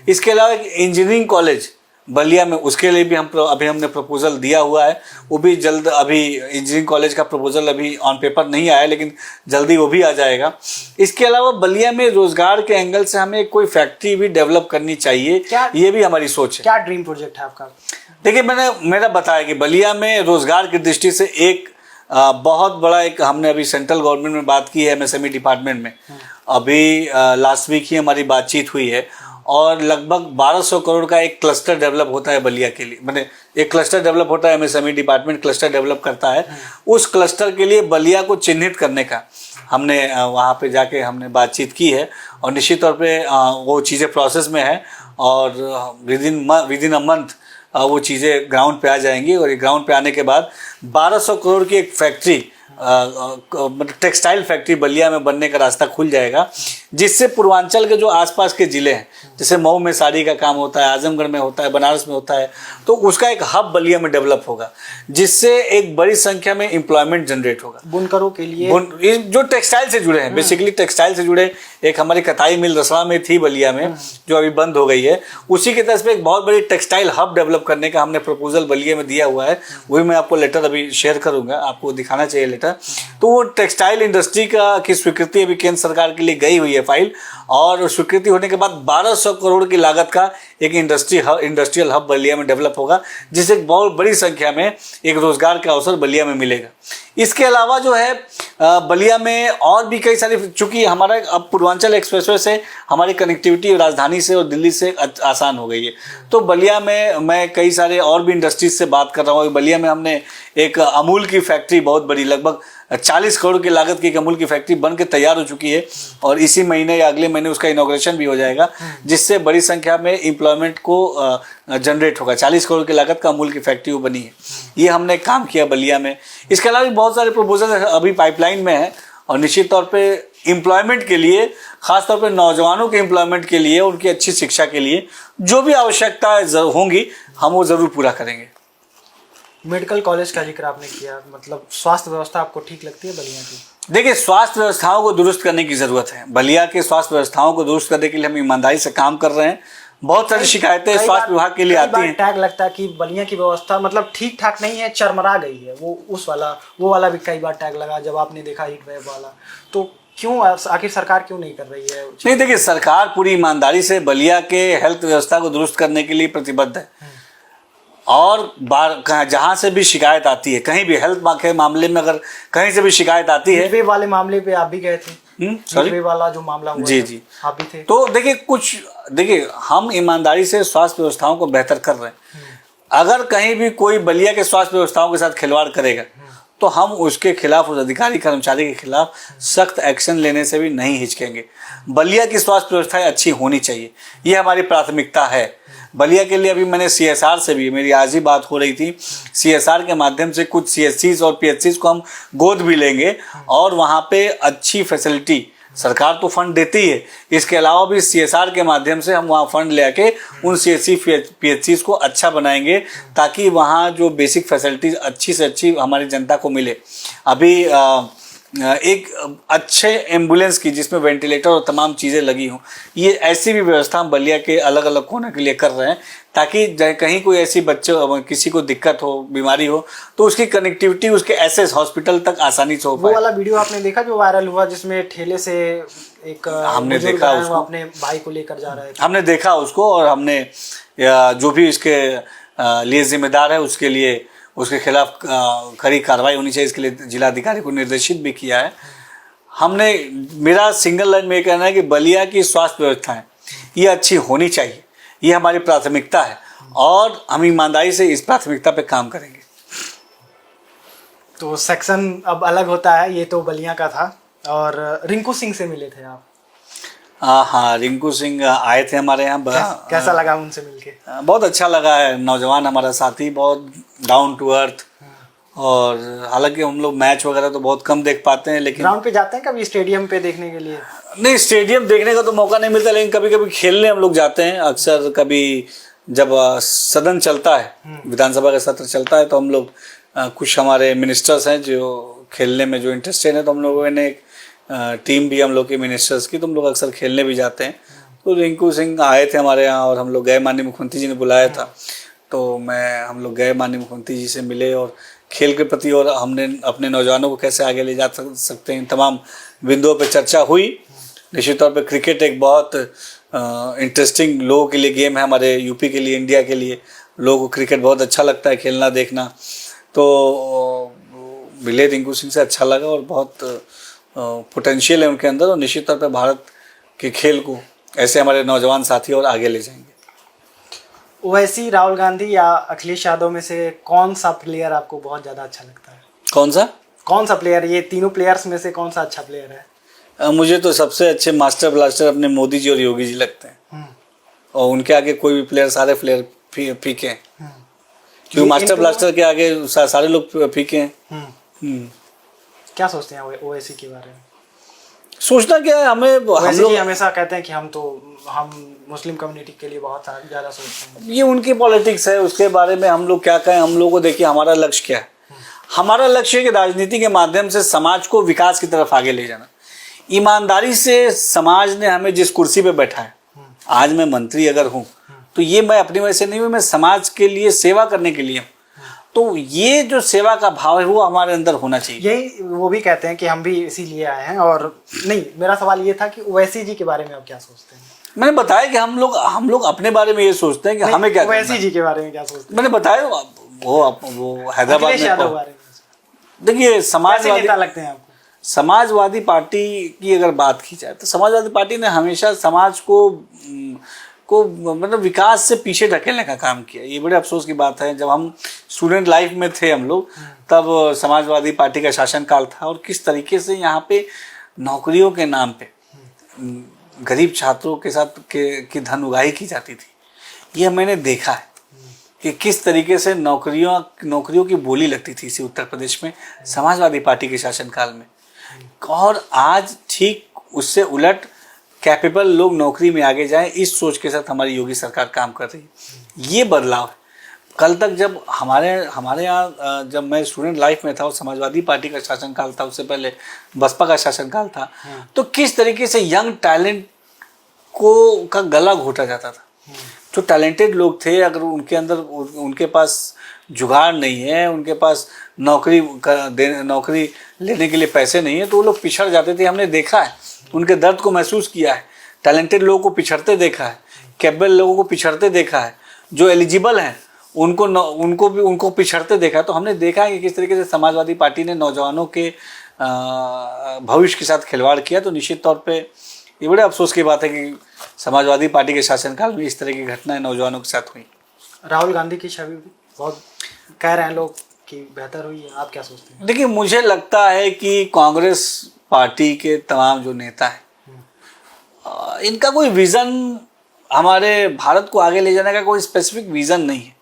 इसके अलावा एक इंजीनियरिंग कॉलेज बलिया में, उसके लिए भी अभी हमने प्रपोजल दिया हुआ है, वो भी जल्द, अभी इंजीनियरिंग कॉलेज का प्रपोजल अभी ऑन पेपर नहीं आया लेकिन जल्दी वो भी आ जाएगा। इसके अलावा बलिया में रोजगार के एंगल से हमें कोई फैक्ट्री भी डेवलप करनी चाहिए, ये भी हमारी सोच है। क्या ड्रीम प्रोजेक्ट है आपका? देखिए मेरा बताया कि बलिया में रोजगार की दृष्टि से एक बहुत बड़ा एक हमने अभी सेंट्रल गवर्नमेंट में बात की है, एमएसएमई डिपार्टमेंट में अभी लास्ट वीक ही हमारी बातचीत हुई है और लगभग 1200 करोड़ का एक क्लस्टर डेवलप होता है बलिया के लिए, मैंने एक क्लस्टर डेवलप होता है, एमएसएमई डिपार्टमेंट क्लस्टर डेवलप करता है। उस क्लस्टर के लिए बलिया को चिन्हित करने का हमने वहाँ पे जाके हमने बातचीत की है और निश्चित तौर पे वो चीज़ें प्रोसेस में है और विद इन अ मंथ वो चीज़ें ग्राउंड पे आ जाएंगी। और ग्राउंड पे आने के बाद 1200 करोड़ की एक फैक्ट्री, मतलब टेक्सटाइल फैक्ट्री बलिया में बनने का रास्ता खुल जाएगा, जिससे पूर्वांचल के जो आसपास के ज़िले हैं, जैसे मऊ में साड़ी का काम होता है, आजमगढ़ में होता है, बनारस में होता है, तो उसका एक हब बलिया में डेवलप होगा, जिससे एक बड़ी संख्या में एम्प्लॉयमेंट जनरेट होगा बुनकरों के लिए, जो टेक्सटाइल से जुड़े हैं, बेसिकली टेक्सटाइल से जुड़े। एक हमारी कताई मिल रसवा में थी बलिया में, जो अभी बंद हो गई है, उसी के तर्ज पे एक बहुत बड़ी टेक्सटाइल हब डेवलप करने का हमने प्रपोजल बलिया में दिया हुआ है। वही मैं आपको लेटर अभी शेयर करूंगा, आपको दिखाना चाहिए लेटर। तो वो टेक्सटाइल इंडस्ट्री की स्वीकृति अभी केंद्र सरकार के लिए गई हुई है फाइल, और स्वीकृति होने के बाद 1200 करोड़ की लागत का एक इंडस्ट्रियल हब बलिया में डेवलप होगा, जिससे एक बहुत बड़ी संख्या में एक रोजगार का अवसर बलिया में मिलेगा। इसके अलावा जो है बलिया में और भी कई सारी, चूंकि हमारा अब पूर्वांचल एक्सप्रेसवे से हमारी कनेक्टिविटी राजधानी से और दिल्ली से आसान हो गई है, तो बलिया में मैं कई सारे और भी इंडस्ट्रीज से बात कर रहा हूँ। बलिया में हमने एक अमूल की फैक्ट्री, बहुत बड़ी, लगभग 40 करोड़ की लागत की एक अमूल की फैक्ट्री बन के तैयार हो चुकी है और इसी महीने या अगले महीने उसका इनॉग्रेशन भी हो जाएगा, जिससे बड़ी संख्या में एम्प्लॉयमेंट को जनरेट होगा। 40 करोड़ की लागत का अमूल की फैक्ट्री वो बनी है, ये हमने काम किया बलिया में। इसके अलावा भी बहुत सारे प्रपोजल अभी पाइपलाइन में है और निश्चित तौर पे एम्प्लॉयमेंट के लिए, खासतौर पे नौजवानों के एम्प्लॉयमेंट के लिए, उनकी अच्छी शिक्षा के लिए जो भी आवश्यकताएं होंगी हम वो ज़रूर पूरा करेंगे। मेडिकल कॉलेज का जिक्र आपने किया, मतलब स्वास्थ्य व्यवस्था आपको ठीक लगती है बलिया की? देखिए, स्वास्थ्य व्यवस्थाओं को दुरुस्त करने की ज़रूरत है। बलिया के स्वास्थ्य व्यवस्थाओं को दुरुस्त करने के लिए हम ईमानदारी से काम कर रहे हैं। बहुत सारी शिकायतें स्वास्थ्य विभाग के लिए आती हैं। टैग लगता है कि बलिया की व्यवस्था मतलब ठीक ठाक नहीं है, चरमरा गई है, वो वाला भी कई बार टैग लगा जब आपने देखा हीट वेव वाला। तो क्यों, आखिर सरकार क्यों नहीं कर रही है? नहीं, देखिए, सरकार पूरी ईमानदारी से बलिया के हेल्थ व्यवस्था को दुरुस्त करने के लिए प्रतिबद्ध है और जहाँ से भी शिकायत आती है, कहीं भी हेल्थ के मामले में अगर कहीं से भी शिकायत आती है, हीट वाले मामले पे आप भी गए थे, हीट वेव वाला जो मामला हुआ, जी आप भी थे। तो देखिए हम ईमानदारी से स्वास्थ्य व्यवस्थाओं को बेहतर कर रहे हैं। अगर कहीं भी कोई बलिया के स्वास्थ्य व्यवस्थाओं के साथ खिलवाड़ करेगा तो हम उसके खिलाफ, उस अधिकारी कर्मचारी के खिलाफ सख्त एक्शन लेने से भी नहीं हिचकेंगे। बलिया की स्वास्थ्य व्यवस्थाएं अच्छी होनी चाहिए, ये हमारी प्राथमिकता है। बलिया के लिए अभी मैंने CSR से भी, मेरी आज ही बात हो रही थी, CSR के माध्यम से कुछ CSCs और PHCs को हम गोद भी लेंगे और वहाँ पे अच्छी फैसिलिटी, सरकार तो फंड देती है, इसके अलावा भी CSR के माध्यम से हम वहाँ फंड ले आके उन CSC PHCs को अच्छा बनाएंगे ताकि वहाँ जो बेसिक फैसिलिटीज अच्छी से अच्छी हमारी जनता को मिले। अभी एक अच्छे एम्बुलेंस की जिसमें वेंटिलेटर और तमाम चीज़ें लगी हों, ये ऐसी भी व्यवस्था हम बलिया के अलग अलग कोने के लिए कर रहे हैं ताकि कहीं कोई ऐसी बच्चे, किसी को दिक्कत हो, बीमारी हो, तो उसकी कनेक्टिविटी उसके एसएस हॉस्पिटल तक आसानी से हो पाए। वो वाला वीडियो आपने देखा जो वायरल हुआ, जिसमें ठेले से एक हमने देखा उसको, अपने भाई को लेकर जा रहा है, हमने देखा उसको और हमने जो भी इसके लिए जिम्मेदार है उसके लिए, उसके खिलाफ कड़ी कार्रवाई होनी चाहिए, इसके लिए जिलाधिकारी को निर्देशित भी किया है। हमने, मेरा सिंगल लाइन में ये कहना है कि बलिया की स्वास्थ्य व्यवस्थाएं ये अच्छी होनी चाहिए, ये हमारी प्राथमिकता है और हम ईमानदारी से इस प्राथमिकता पे काम करेंगे। तो सेक्शन अब अलग होता है, ये तो बलिया का था। और रिंकू सिंह से मिले थे आप? हाँ, रिंकू सिंह आए थे हमारे यहाँ। कैसा लगा उनसे मिलके? बहुत अच्छा लगा है। नौजवान हमारा साथी, बहुत डाउन टू अर्थ। और हालांकि हम लोग मैच वगैरह तो बहुत कम देख पाते हैं, लेकिन ग्राउंड पे जाते हैं कभी स्टेडियम पे देखने के लिए? नहीं, स्टेडियम देखने का तो मौका नहीं मिलता, लेकिन कभी कभी खेलने हम लोग जाते हैं। अक्सर कभी जब सदन चलता है, विधानसभा का सत्र चलता है, तो हम लोग कुछ हमारे मिनिस्टर्स हैं जो खेलने में जो इंटरेस्टेड है, तो हम लोगों ने एक टीम भी हम लोग के मिनिस्टर्स की, तो हम लोग अक्सर खेलने भी जाते हैं। तो रिंकू सिंह आए थे हमारे यहाँ और हम लोग गए, माननीय मुख्यमंत्री जी ने बुलाया था, तो हम लोग गए, माननीय मुख्यमंत्री जी से मिले और खेल के प्रति और हमने अपने नौजवानों को कैसे आगे ले जा सकते हैं, तमाम बिंदुओं पर चर्चा हुई। निश्चित तौर पर क्रिकेट एक बहुत इंटरेस्टिंग लोगों के लिए गेम है, हमारे यूपी के लिए, इंडिया के लिए लोगों को क्रिकेट बहुत अच्छा लगता है खेलना देखना। तो मिले रिंकू सिंह से, अच्छा लगा और बहुत पोटेंशियल है उनके अंदर और निश्चित तौर पर भारत के खेल को ऐसे हमारे नौजवान साथी और आगे ले जाएंगे। ओवैसी, राहुल गांधी या अखिलेश यादव में से कौन सा प्लेयर आपको बहुत ज़्यादा अच्छा लगता है? कौन सा प्लेयर, ये तीनों प्लेयर्स में से कौन सा अच्छा प्लेयर है? मुझे तो सबसे अच्छे मास्टर ब्लास्टर अपने मोदी जी और योगी जी लगते हैं और उनके आगे कोई भी प्लेयर, सारे प्लेयर फीके हैं, क्योंकि मास्टर ब्लास्टर के आगे सारे लोग फीके हैं। क्या सोचते हैं ओवैसी के बारे में? सोचना क्या है, हम लोग हमेशा कहते हैं कि हम मुस्लिम कम्युनिटी के लिए बहुत ज़्यादा सोचते हैं। ये उनकी पॉलिटिक्स है, उसके बारे में हम लोग क्या कहें। हम लोग को देखिए, हमारा लक्ष्य क्या है? हमारा लक्ष्य है कि राजनीति के माध्यम से समाज को विकास की तरफ आगे ले जाना। ईमानदारी से समाज ने हमें जिस कुर्सी पे बैठा है, आज मैं मंत्री अगर हूँ तो ये मैं अपनी वजह से नहीं हूँ, मैं समाज के लिए सेवा करने के लिए हूँ। तो ये जो सेवा का भाव है वो हमारे अंदर होना चाहिए। यही वो भी कहते हैं कि हम भी इसीलिए आए हैं। और नहीं, मेरा सवाल ये था कि ओवैसी जी के बारे में आप क्या सोचते हैं? मैंने बताया कि हम लोग अपने बारे में ये सोचते हैं कि हमें क्या, ओवैसी जी के बारे में क्या सोचते हैं? मैंने बताया वो हैदराबाद में। देखिए, समाजवादी लगते हैं आपको? समाजवादी पार्टी की अगर बात की जाए तो समाजवादी पार्टी ने हमेशा समाज को मतलब विकास से पीछे ढकेलने का काम किया। ये बड़े अफसोस की बात है, जब हम स्टूडेंट लाइफ में थे हम लोग, तब समाजवादी पार्टी का शासनकाल था और किस तरीके से यहाँ पे नौकरियों के नाम पे गरीब छात्रों के साथ की धन उगाही की जाती थी। ये मैंने देखा है कि किस तरीके से नौकरियों की बोली लगती थी इसी उत्तर प्रदेश में समाजवादी पार्टी के शासनकाल में। और आज ठीक उससे उलट कैपेबल लोग नौकरी में आगे जाएं, इस सोच के साथ हमारी योगी सरकार काम कर रही है। ये बदलाव है। कल तक जब हमारे यहाँ जब मैं स्टूडेंट लाइफ में था और समाजवादी पार्टी का शासनकाल था, उससे पहले बसपा का शासनकाल था, तो किस तरीके से यंग टैलेंट का गला घोटा जाता था। जो टैलेंटेड लोग थे, अगर उनके पास जुगाड़ नहीं है, उनके पास नौकरी लेने के लिए पैसे नहीं है, तो वो लोग पिछड़ जाते थे। हमने देखा है, उनके दर्द को महसूस किया है। टैलेंटेड लोगों को पिछड़ते देखा है, कैपेबल लोगों को पिछड़ते देखा है, जो एलिजिबल हैं उनको पिछड़ते देखा है। तो हमने देखा है कि किस तरीके से समाजवादी पार्टी ने नौजवानों के भविष्य के साथ खिलवाड़ किया। तो निश्चित तौर पे ये बड़े अफसोस की बात है कि समाजवादी पार्टी के शासनकाल में इस तरह की घटनाएं नौजवानों के साथ हुई। राहुल गांधी की छवि बहुत कह रहे हैं लोग कि बेहतर हुई है, आप क्या सोचते हैं? देखिए, मुझे लगता है कि कांग्रेस पार्टी के तमाम जो नेता हैं, इनका कोई विज़न, हमारे भारत को आगे ले जाने का कोई स्पेसिफिक विज़न नहीं है।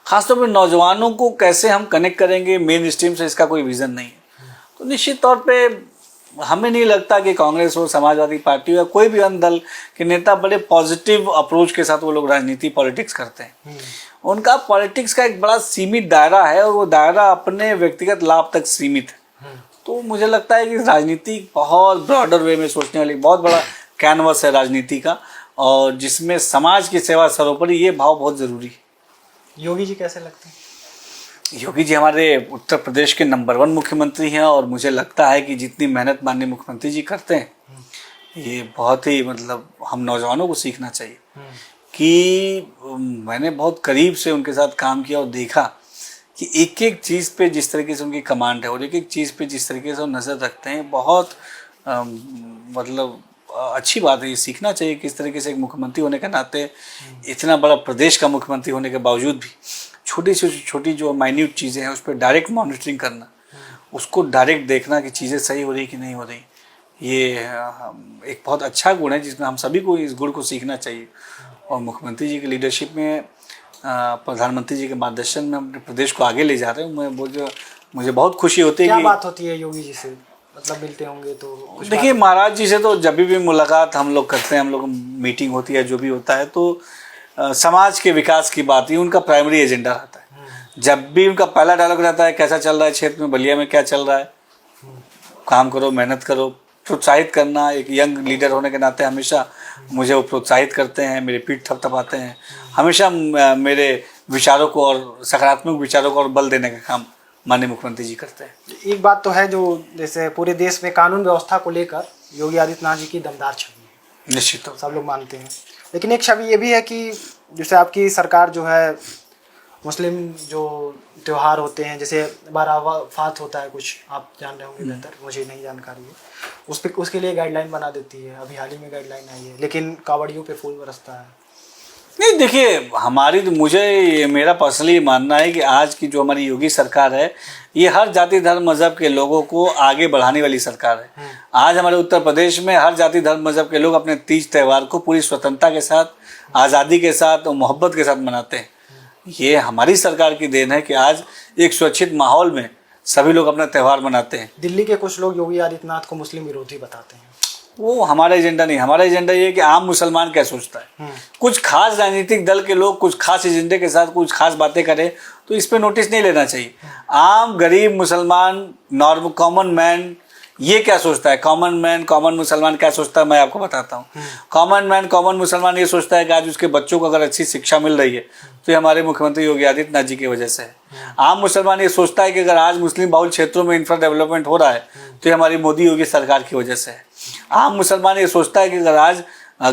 खासतौर पर नौजवानों को कैसे हम कनेक्ट करेंगे मेन स्ट्रीम से, इसका कोई विज़न नहीं है। तो निश्चित तौर पे हमें नहीं लगता कि कांग्रेस हो, समाजवादी पार्टी हो या कोई भी अन्य दल के नेता बड़े पॉजिटिव अप्रोच के साथ वो लोग राजनीति पॉलिटिक्स करते हैं। उनका पॉलिटिक्स का एक बड़ा सीमित दायरा है और वो दायरा अपने व्यक्तिगत लाभ तक सीमित है। तो मुझे लगता है कि राजनीति बहुत ब्रॉडर वे में सोचने वाली बहुत बड़ा कैनवस है राजनीति का, और जिसमें समाज की सेवा सर्वोपरि, ये भाव बहुत ज़रूरी है। योगी जी कैसे लगते हैं? योगी जी हमारे उत्तर प्रदेश के नंबर 1 मुख्यमंत्री हैं और मुझे लगता है कि जितनी मेहनत माननीय मुख्यमंत्री जी करते हैं, ये बहुत ही मतलब हम नौजवानों को सीखना चाहिए। कि मैंने बहुत करीब से उनके साथ काम किया और देखा कि एक एक चीज़ पे जिस तरीके से उनकी कमांड है और एक एक चीज़ पे जिस तरीके से वो नज़र रखते हैं, बहुत मतलब अच्छी बात है, ये सीखना चाहिए किस तरीके से एक मुख्यमंत्री होने के नाते, इतना बड़ा प्रदेश का मुख्यमंत्री होने के बावजूद भी छोटी से छोटी जो माइन्यूट चीज़ें हैं उस पर डायरेक्ट मॉनिटरिंग करना, उसको डायरेक्ट देखना कि चीज़ें सही हो रही कि नहीं हो रही, ये एक बहुत अच्छा गुण है जिसमें हम सभी को इस गुण को सीखना चाहिए। और मुख्यमंत्री जी की लीडरशिप में, प्रधानमंत्री जी के मार्गदर्शन में अपने प्रदेश को आगे ले जा रहे हैं। मुझे बहुत खुशी होती है। क्या कि बात होती है योगी जी से, मतलब मिलते होंगे तो कुछ देखिए, महाराज जी से तो जब भी मुलाकात हम लोग करते हैं, हम लोग मीटिंग होती है, जो भी होता है, तो समाज के विकास की बात ही उनका प्राइमरी एजेंडा रहता है। जब भी उनका पहला डायलॉग रहता है, कैसा चल रहा है क्षेत्र में, बलिया में क्या चल रहा है, काम करो, मेहनत करो, प्रोत्साहित करना। एक यंग लीडर होने के नाते हमेशा मुझे वो प्रोत्साहित करते हैं, मेरे पीठ थपथपाते हैं, हमेशा मेरे विचारों को और सकारात्मक विचारों को और बल देने का काम माननीय मुख्यमंत्री जी करते हैं। एक बात तो है, जो जैसे पूरे देश में कानून व्यवस्था को लेकर योगी आदित्यनाथ जी की दमदार छवि है, निश्चित तो सब लोग मानते हैं। लेकिन एक छवि ये भी है कि जैसे आपकी सरकार जो है, मुस्लिम जो त्यौहार होते हैं, जैसे बाराफात होता है, कुछ आप जान रहे होंगे बेहतर, मुझे नहीं जानकारी है, उसके लिए गाइडलाइन बना देती है। अभी हाल ही में गाइडलाइन आई है, लेकिन कावड़ियों पे फूल बरसता है। नहीं, देखिए, मेरा पर्सनली मानना है कि आज की जो हमारी योगी सरकार है, ये हर जाति धर्म मजहब के लोगों को आगे बढ़ाने वाली सरकार है। आज हमारे उत्तर प्रदेश में हर जाति धर्म मजहब के लोग अपने तीज त्यौहार को पूरी स्वतंत्रता के साथ, आज़ादी के साथ और मोहब्बत के साथ मनाते हैं। ये हमारी सरकार की देन है कि आज एक सुरक्षित माहौल में सभी लोग अपना त्यौहार मनाते हैं। दिल्ली के कुछ लोग योगी आदित्यनाथ को मुस्लिम विरोधी बताते हैं। वो हमारा एजेंडा नहीं। हमारा एजेंडा ये है कि आम मुसलमान क्या सोचता है। कुछ खास राजनीतिक दल के लोग कुछ खास एजेंडे के साथ कुछ खास बातें करें तो इस पे नोटिस नहीं लेना चाहिए। आम गरीब मुसलमान, नॉर्मल कॉमन मैन ये क्या सोचता है, कॉमन मैन कॉमन मुसलमान क्या सोचता है, मैं आपको बताता हूँ। कॉमन मैन कॉमन मुसलमान ये सोचता है कि आज उसके बच्चों को अगर अच्छी शिक्षा मिल रही है तो ये हमारे मुख्यमंत्री योगी आदित्यनाथ जी की वजह से है। आम मुसलमान ये सोचता है कि अगर आज मुस्लिम बहुल क्षेत्रों में इंफ्रा डेवलपमेंट हो रहा है तो ये हमारी मोदी योगी सरकार की वजह से है। आम मुसलमान ये सोचता है कि अगर आज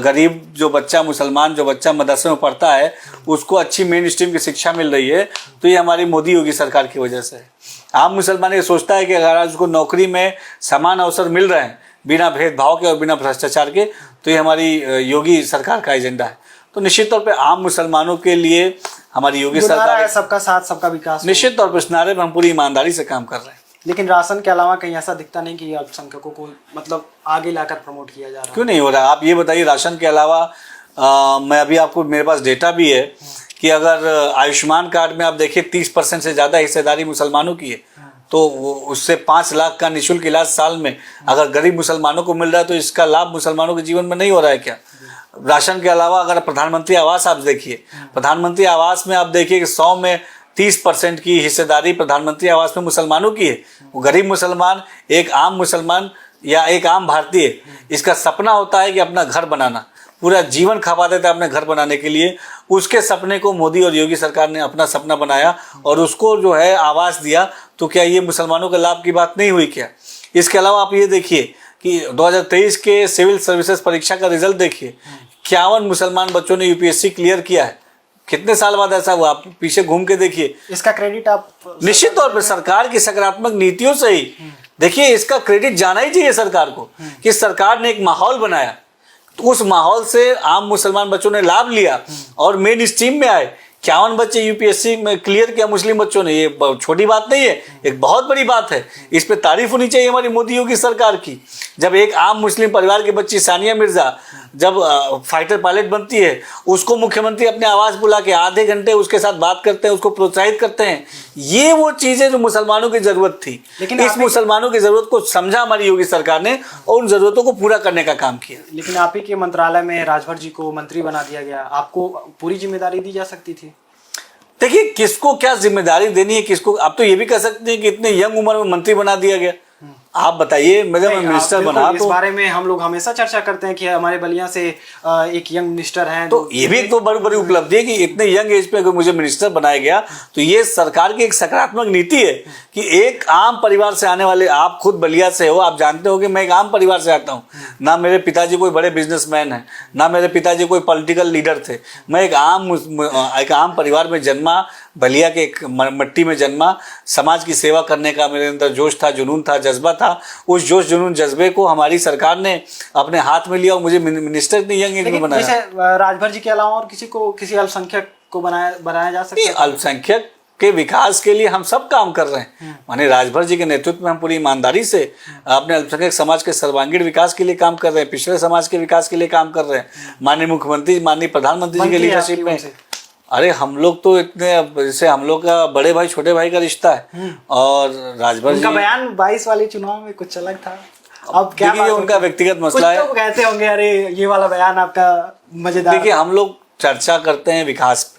गरीब जो बच्चा मुसलमान जो बच्चा मदरसे में पढ़ता है उसको अच्छी मेन स्ट्रीम की शिक्षा मिल रही है तो ये हमारी मोदी योगी सरकार की वजह से है। आम मुसलमान ये सोचता है कि अगर आज उसको नौकरी में समान अवसर मिल रहे हैं बिना भेदभाव के और बिना भ्रष्टाचार के तो ये हमारी योगी सरकार का एजेंडा है। तो निश्चित तौर पे आम मुसलमानों के लिए हमारी योगी सरकार, सबका साथ सबका विकास, निश्चित तौर पर इस नारे में हम पूरी ईमानदारी से काम कर रहे हैं। लेकिन राशन के अलावा कहीं ऐसा दिखता नहीं कि अल्पसंख्यकों को मतलब आगे लाकर प्रमोट किया जा रहा है। क्यों नहीं हो रहा? आप ये बताइए, राशन के अलावा मैं अभी आपको, मेरे पास डेटा भी है कि अगर आयुष्मान कार्ड में आप देखिए 30% से ज़्यादा हिस्सेदारी मुसलमानों की है तो उससे 5 लाख का निःशुल्क इलाज साल में अगर गरीब मुसलमानों को मिल रहा है तो इसका लाभ मुसलमानों के जीवन में नहीं हो रहा है क्या? राशन के अलावा अगर प्रधानमंत्री आवास आप देखिए, प्रधानमंत्री आवास में आप देखिए कि 100 में 30% की हिस्सेदारी प्रधानमंत्री आवास में मुसलमानों की है। वो गरीब मुसलमान, एक आम मुसलमान या एक आम भारतीय, इसका सपना होता है कि अपना घर बनाना, पूरा जीवन खपा देता है अपने घर बनाने के लिए। उसके सपने को मोदी और योगी सरकार ने अपना सपना बनाया और उसको जो है आवास दिया। तो क्या ये मुसलमानों के लाभ की बात नहीं हुई क्या? इसके अलावा आप ये देखिए कि 2023 के सिविल सर्विसेज परीक्षा का रिजल्ट देखिए, 51 मुसलमान बच्चों ने यूपीएससी क्लियर किया है। कितने साल बाद ऐसा हुआ? आप पीछे घूम के देखिए। इसका क्रेडिट आप निश्चित तौर पर सरकार की सकारात्मक नीतियों से ही, देखिए इसका क्रेडिट जाना ही चाहिए सरकार को कि सरकार ने एक माहौल बनाया तो उस माहौल से आम मुसलमान बच्चों ने लाभ लिया और मेन स्ट्रीम में आए। 51 बच्चे यूपीएससी में क्लियर किया मुस्लिम बच्चों ने, ये छोटी बात नहीं है, एक बहुत बड़ी बात है। इस पे तारीफ होनी चाहिए हमारी मोदी योगी सरकार की। जब एक आम मुस्लिम परिवार की बच्ची सानिया मिर्जा जब फाइटर पायलट बनती है, उसको मुख्यमंत्री अपने आवास बुला के आधे घंटे उसके साथ बात करते हैं, उसको प्रोत्साहित करते हैं। ये वो चीज़ें जो मुसलमानों की ज़रूरत थी, लेकिन इस मुसलमानों की ज़रूरत को समझा हमारी योगी सरकार ने और उन ज़रूरतों को पूरा करने का काम किया। लेकिन आप ही के मंत्रालय में राजभर जी को मंत्री बना दिया गया, आपको पूरी जिम्मेदारी दी जा सकती थी। देखिए किसको क्या जिम्मेदारी देनी है किसको, आप तो ये भी कह सकते हैं कि इतने यंग उम्र में मंत्री बना दिया गया। आप बताइए, मैं मिनिस्टर बना तो इस बारे में हम लोग हमेशा चर्चा करते हैं कि हमारे बलिया से एक यंग मिनिस्टर हैं, तो ये भी तो बड़ी बड़ी उपलब्धि है कि इतने यंग एज पे अगर मुझे मिनिस्टर बनाया गया तो ये सरकार की एक सकारात्मक नीति है कि एक आम परिवार से आने वाले, आप खुद बलिया से हो, आप जानते हो कि मैं एक आम परिवार से आता हूँ ना, मेरे पिताजी कोई बड़े बिजनेसमैन हैं, ना मेरे पिताजी कोई पॉलिटिकल लीडर थे। मैं एक आम परिवार में जन्मा, बलिया के एक मट्टी में जन्मा। समाज की सेवा करने का मेरे अंदर जोश था, जुनून था, जज्बा था। उस जोश जुनून जज्बे को हमारी सरकार ने अपने हाथ में लिया और मुझे मिनिस्टर ने यंग एज में बनाया। जैसे राजभर जी के अलावा और किसी अल्पसंख्यक को बनाया जा सकता है? अल्पसंख्यक के विकास के लिए हम सब काम कर रहे हैं। माननीय राजभर जी के नेतृत्व में हम पूरी ईमानदारी से अपने अल्पसंख्यक समाज के सर्वांगीण विकास के लिए काम कर रहे हैं, पिछड़े समाज के विकास के लिए काम कर रहे हैं। माननीय मुख्यमंत्री, माननीय प्रधानमंत्री जी के लीडरशिप में, अरे हम लोग तो इतने, जैसे हम लोग का बड़े भाई छोटे भाई का रिश्ता है। और राजभर जी का बयान 22 वाले चुनाव में कुछ अलग था। अब क्या देखिए, उनका व्यक्तिगत मसला है। तो कहते होंगे अरे ये वाला बयान आपका मजेदार। देखिए, हम लोग चर्चा करते हैं विकास पे,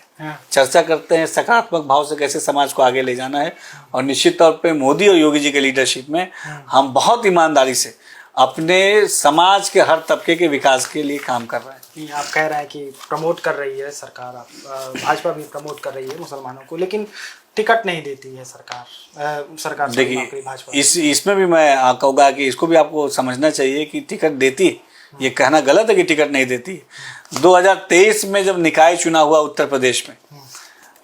चर्चा करते हैं सकारात्मक भाव से कैसे समाज को आगे ले जाना है। और निश्चित तौर पे मोदी और योगी जी के लीडरशिप में हम बहुत ईमानदारी से अपने समाज के हर तबके के विकास के लिए काम कर रहे हैं। आप कह रहे हैं कि प्रमोट कर रही है सरकार, भाजपा भी प्रमोट कर रही है मुसलमानों को, लेकिन टिकट नहीं देती है सरकार। देखिए, इसमें भी मैं कहूँगा कि इसको भी आपको समझना चाहिए कि टिकट देती है, ये कहना गलत है कि टिकट नहीं देती है। 2023 में जब निकाय चुनाव हुआ उत्तर प्रदेश में,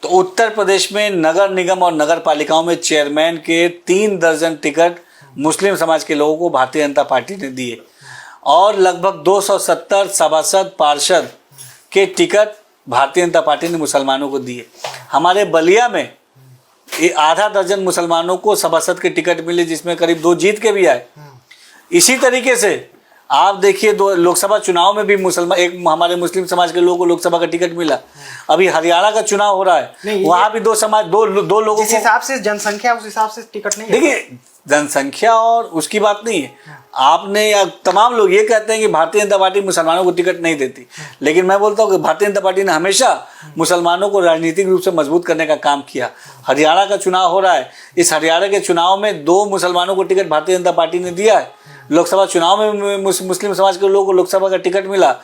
तो उत्तर प्रदेश में नगर निगम और नगर पालिकाओं में चेयरमैन के 3 दर्जन टिकट मुस्लिम समाज के लोगों को भारतीय जनता पार्टी ने दिए। और लगभग 270 सभासद पार्षद के टिकट भारतीय जनता पार्टी ने मुसलमानों को दिए। हमारे बलिया में आधा दर्जन मुसलमानों को सभासद के टिकट मिले, जिसमें करीब 2 जीत के भी आए। इसी तरीके से आप देखिए, 2 लोकसभा चुनाव में भी एक हमारे मुस्लिम समाज के लोगों को लोकसभा का टिकट मिला। अभी हरियाणा का चुनाव हो रहा है, वहां भी दो लोगों को, जिस हिसाब से जनसंख्या उस हिसाब से टिकट नहीं है। देखिए, जनसंख्या और उसकी बात नहीं है। आपने या तमाम लोग ये कहते हैं कि भारतीय जनता पार्टी मुसलमानों को टिकट नहीं देती, लेकिन मैं बोलता हूँ कि भारतीय जनता पार्टी ने हमेशा मुसलमानों को राजनीतिक रूप से मजबूत करने का काम किया। हरियाणा का चुनाव हो रहा है, इस हरियाणा के चुनाव में 2 मुसलमानों को टिकट भारतीय जनता पार्टी ने दिया है। लोकसभा चुनाव में मुस्लिम समाज के लोगों को लोकसभा का टिकट मिला।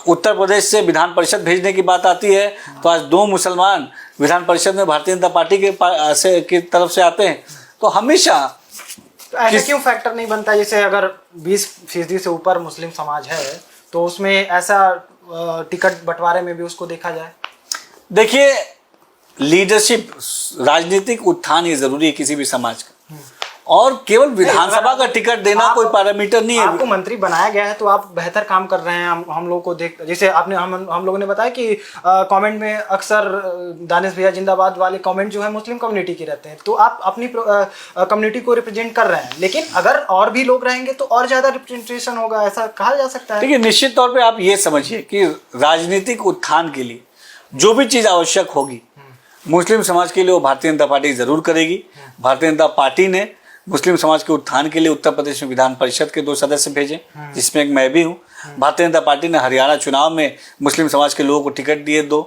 उत्तर प्रदेश से विधान परिषद भेजने की बात आती है तो आज 2 मुसलमान विधान परिषद में भारतीय जनता पार्टी की तरफ से आते हैं। तो हमेशा तो ऐसा क्यों फैक्टर नहीं बनता, जैसे अगर 20% से ऊपर मुस्लिम समाज है तो उसमें ऐसा टिकट बंटवारे में भी उसको देखा जाए? देखिए, लीडरशिप, राजनीतिक उत्थान ये जरूरी है किसी भी समाज का, और केवल विधानसभा का टिकट देना कोई पैरामीटर नहीं है। आपको मंत्री बनाया गया है तो आप बेहतर काम कर रहे हैं। हम लोग को देख, जैसे आपने हम लोगों ने बताया कि कमेंट में अक्सर दानिश भैया जिंदाबाद वाले कमेंट जो है मुस्लिम कम्युनिटी के रहते हैं, तो आप अपनी कम्युनिटी को रिप्रेजेंट कर रहे हैं। लेकिन अगर और भी लोग रहेंगे तो और ज्यादा रिप्रेजेंटेशन होगा, ऐसा कहा जा सकता है। देखिए, निश्चित तौर पर आप ये समझिए कि राजनीतिक उत्थान के लिए जो भी चीज आवश्यक होगी मुस्लिम समाज के लिए, वो भारतीय जनता पार्टी जरूर करेगी। भारतीय जनता पार्टी ने मुस्लिम समाज के उत्थान के लिए उत्तर प्रदेश में विधान परिषद के 2 सदस्य भेजे, जिसमें एक मैं भी हूँ। भारतीय जनता पार्टी ने हरियाणा चुनाव में मुस्लिम समाज के लोगों को टिकट दिए 2।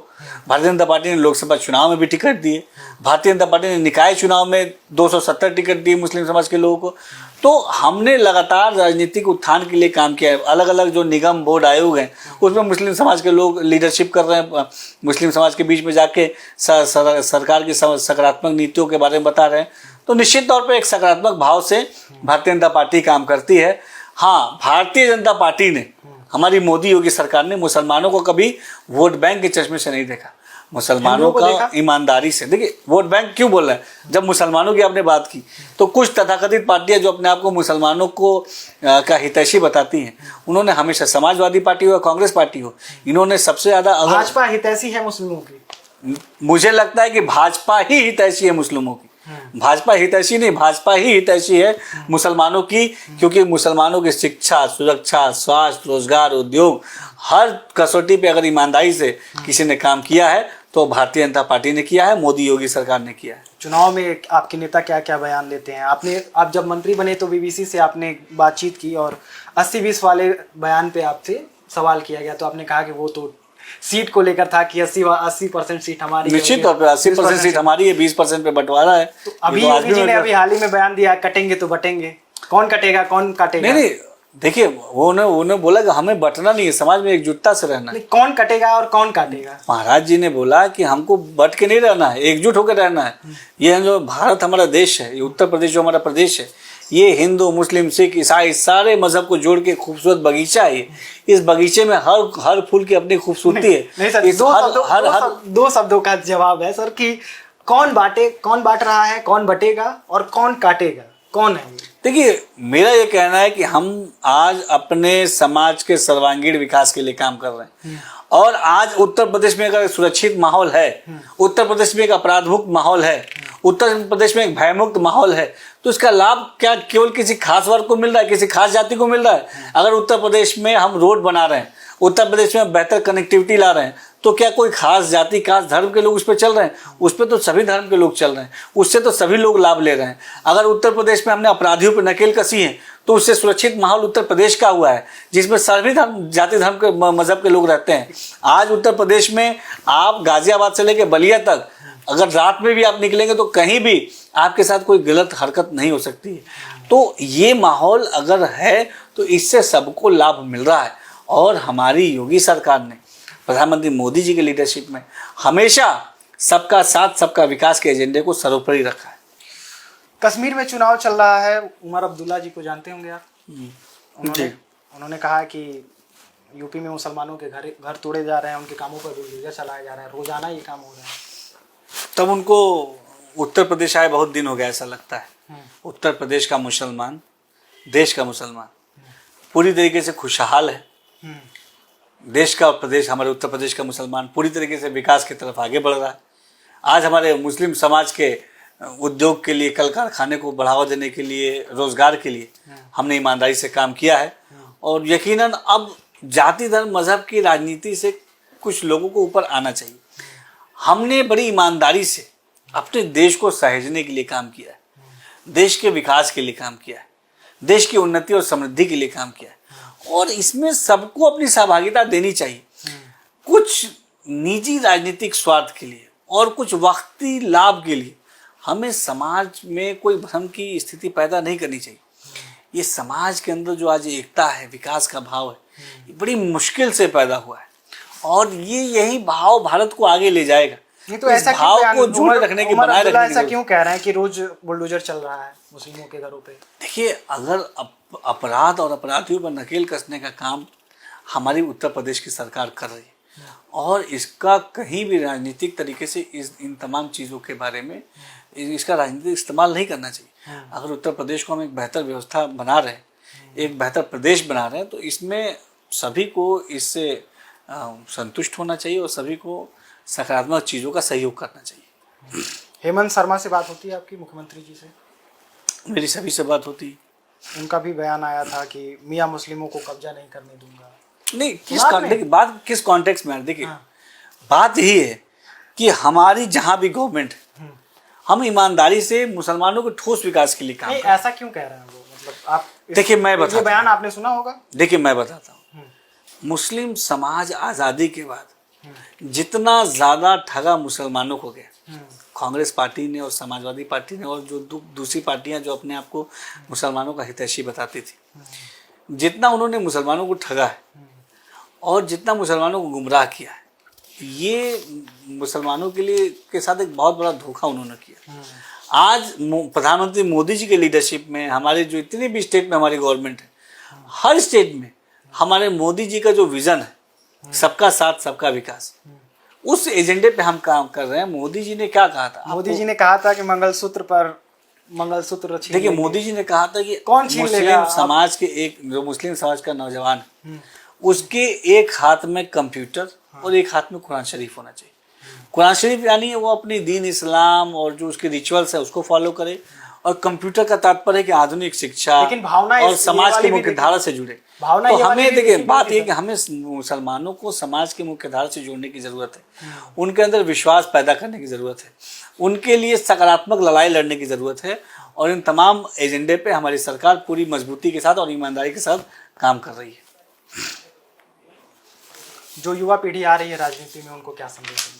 भारतीय जनता पार्टी ने लोकसभा चुनाव में भी टिकट दिए। भारतीय जनता पार्टी ने निकाय चुनाव में 270 टिकट दिए मुस्लिम समाज के लोगों को। तो हमने लगातार राजनीतिक उत्थान के लिए काम किया है। अलग अलग जो निगम, बोर्ड, आयोग हैं, उसमें मुस्लिम समाज के लोग लीडरशिप कर रहे हैं। मुस्लिम समाज के बीच में जाके सरकार की सकारात्मक नीतियों के बारे में बता रहे हैं। तो निश्चित तौर पे एक सकारात्मक भाव से भारतीय जनता पार्टी काम करती है। हाँ, भारतीय जनता पार्टी ने, हमारी मोदी योगी सरकार ने मुसलमानों को कभी वोट बैंक के चश्मे से नहीं देखा। मुसलमानों का ईमानदारी से, देखिए, वोट बैंक क्यों बोल रहे हैं? जब मुसलमानों की आपने बात की तो कुछ तथाकथित पार्टियां जो अपने आप को मुसलमानों को का हितैषी बताती हैं, उन्होंने हमेशा, समाजवादी पार्टी हो या कांग्रेस पार्टी हो, इन्होंने सबसे ज्यादा, भाजपा हितैषी है मुस्लिमों की? मुझे लगता है कि भाजपा ही हितैषी है मुस्लिमों की। भाजपा हितैषी नहीं, भाजपा ही हितैषी है मुसलमानों की, क्योंकि मुसलमानों की शिक्षा, सुरक्षा, स्वास्थ्य, रोजगार, उद्योग, हर कसौटी पे अगर ईमानदारी से किसी ने काम किया है तो भारतीय जनता पार्टी ने किया है, मोदी योगी सरकार ने किया है। चुनाव में आपके नेता क्या क्या बयान देते हैं? आप जब मंत्री बने तो बीबीसी से आपने बातचीत की और 80-20 वाले बयान पे आपसे सवाल किया गया, तो आपने कहा कि वो तो सीट को लेकर था कि 80% सीट हमारी। निश्चित तौर पे 80% सीट हमारी है, 20% पे बंटवारा है। तो अभी योगी जी ने अभी हाल ही में बयान दिया, कटेंगे तो बटेंगे। कौन कटेगा, कौन काटेगा? नहीं, देखिए, उन्होंने बोला कि हमें बटना नहीं है, समाज में एकजुटता से रहना है। कौन कटेगा और कौन काटेगा? महाराज जी ने बोला कि हमको बट के नहीं रहना है, एकजुट होकर रहना है। ये जो भारत हमारा देश है, ये उत्तर प्रदेश जो हमारा प्रदेश है, ये हिंदू मुस्लिम सिख ईसाई सारे मजहब को जोड़ के खूबसूरत बगीचा है। इस बगीचे में हर फूल की अपनी खूबसूरती है। नहीं सर, दो शब्दों का जवाब है सर कि कौन बांट रहा है, कौन बटेगा और कौन काटेगा, कौन है? देखिए, मेरा ये कहना है कि हम आज अपने समाज के सर्वांगीण विकास के लिए काम कर रहे हैं। और आज उत्तर प्रदेश में अगर सुरक्षित माहौल है, उत्तर प्रदेश में एक अपराध मुक्त माहौल है, उत्तर प्रदेश में एक भयमुक्त माहौल है, तो इसका लाभ क्या केवल किसी खास वर्ग को मिल रहा है, किसी खास जाति को मिल रहा है? अगर उत्तर प्रदेश में हम रोड बना रहे हैं, उत्तर प्रदेश में बेहतर कनेक्टिविटी ला रहे हैं, तो क्या कोई खास जाति खास धर्म के लोग उस पर चल रहे हैं? उस पर तो सभी धर्म के लोग चल रहे हैं, उससे तो सभी लोग लाभ ले रहे हैं। अगर उत्तर प्रदेश में हमने अपराधियों पर नकेल कसी है, तो उससे सुरक्षित माहौल उत्तर प्रदेश का हुआ है, जिसमें सभी जाति धर्म के मजहब के लोग रहते हैं। आज उत्तर प्रदेश में आप गाजियाबाद से लेकर बलिया तक अगर रात में भी आप निकलेंगे तो कहीं भी आपके साथ कोई गलत हरकत नहीं हो सकती है। तो ये माहौल अगर है तो इससे सबको लाभ मिल रहा है। और हमारी योगी सरकार ने प्रधानमंत्री मोदी जी के लीडरशिप में हमेशा सबका साथ सबका विकास के एजेंडे को सर्वोपरि रखा है। कश्मीर में चुनाव चल रहा है, उमर अब्दुल्ला जी को जानते होंगे आप। उन्होंने कहा कि यूपी में मुसलमानों के घर तोड़े जा रहे हैं, उनके कामों पर बुलडोजर चलाया जा रहा है, रोजाना ये काम हो रहा है। तब उनको उत्तर प्रदेश आए बहुत दिन हो गया ऐसा लगता है। उत्तर प्रदेश का मुसलमान, देश का मुसलमान पूरी तरीके से खुशहाल है। देश का प्रदेश, हमारे उत्तर प्रदेश का मुसलमान पूरी तरीके से विकास की तरफ आगे बढ़ रहा है। आज हमारे मुस्लिम समाज के उद्योग के लिए, कल कारखाने को बढ़ावा देने के लिए, रोजगार के लिए हमने ईमानदारी से काम किया है। और यकीनन अब जाति धर्म मजहब की राजनीति से कुछ लोगों को ऊपर आना चाहिए। हमने बड़ी ईमानदारी से अपने देश को सहेजने के लिए काम किया है, देश के विकास के लिए काम किया है, देश की उन्नति और समृद्धि के लिए काम किया है। और इसमें सबको अपनी सहभागिता देनी चाहिए। कुछ निजी राजनीतिक स्वार्थ के लिए और कुछ वक्ती लाभ के लिए हमें समाज में कोई भ्रम की स्थिति पैदा नहीं करनी चाहिए। ये समाज के अंदर जो आज एकता है, विकास का भाव है, ये बड़ी मुश्किल से पैदा हुआ है और ये यही भाव भारत को आगे ले जाएगा। ये तो ऐसा भाव को जोड़े रखने की, बनाए रखने की। ऐसा क्यों कह रहे हैं कि रोज बुलडोजर चल रहा है मुस्लिमों के घरों पे? देखिए, अगर अपराध और अपराधियों पर नकेल कसने का काम हमारी उत्तर प्रदेश की सरकार कर रही है और इसका कहीं भी राजनीतिक तरीके से इन तमाम चीज़ों के बारे में इसका राजनीतिक इस्तेमाल नहीं करना चाहिए। अगर उत्तर प्रदेश को हम एक बेहतर व्यवस्था बना रहे हैं, एक बेहतर प्रदेश बना रहे हैं, तो इसमें सभी को इससे संतुष्ट होना चाहिए और सभी को सकारात्मक चीज़ों का सहयोग करना चाहिए। हेमंत शर्मा से बात होती है आपकी, मुख्यमंत्री जी से? मेरी सभी से बात होती है। उनका भी बयान आया था कि मियाँ मुस्लिमों को कब्जा नहीं करने दूंगा। नहीं, बात किस कॉन्टेक्स्ट में? देखिए, बात यही है कि हमारी जहाँ भी गवर्नमेंट है, हम ईमानदारी से मुसलमानों के ठोस विकास के लिए काम करते हैं। ऐसा क्यों कह रहे हैं वो? मतलब आप देखिए, मैं बताता हूं, बयान आपने सुना होगा। देखिए, मैं बताता हूँ, मुस्लिम समाज आज़ादी के बाद जितना ज़्यादा ठगा मुसलमानों को गया, कांग्रेस पार्टी ने और समाजवादी पार्टी ने और जो दूसरी पार्टियां जो अपने आप को मुसलमानों का हितैषी बताती थी, जितना उन्होंने मुसलमानों को ठगा है और जितना मुसलमानों को गुमराह किया है, ये मुसलमानों के लिए के साथ एक बहुत बड़ा धोखा उन्होंने किया। आज प्रधानमंत्री मोदी जी के लीडरशिप में हमारे जो इतने भी स्टेट में हमारी गवर्नमेंट है, हर स्टेट में हमारे मोदी जी का जो विजन है, सबका साथ सबका विकास, उस एजेंडे पे हम काम कर रहे हैं। मोदी जी ने क्या कहा था? मोदी जी ने कहा था कि मंगलसूत्र देखिए, मोदी जी ने कहा था कि कौन छीन लेगा? समाज के एक जो मुस्लिम समाज का नौजवान है, उसके एक हाथ में कंप्यूटर और एक हाथ में कुरान शरीफ होना चाहिए। कुरान शरीफ यानी वो अपनी दीन इस्लाम और जो उसके रिचुअल्स है उसको फॉलो करे, और कंप्यूटर का तात्पर्य है कि आधुनिक शिक्षा और समाज की मुख्य धारा से जुड़े। तो हमें देखिए, बात ये कि हमें मुसलमानों को समाज की मुख्य धारा से जोड़ने की जरूरत है, उनके अंदर विश्वास पैदा करने की जरूरत है, उनके लिए सकारात्मक लड़ाई लड़ने की जरूरत है। और इन तमाम एजेंडे पे हमारी सरकार पूरी मजबूती के साथ और ईमानदारी के साथ काम कर रही है। जो युवा पीढ़ी आ रही है राजनीति में, उनको क्या संदेश देंगे?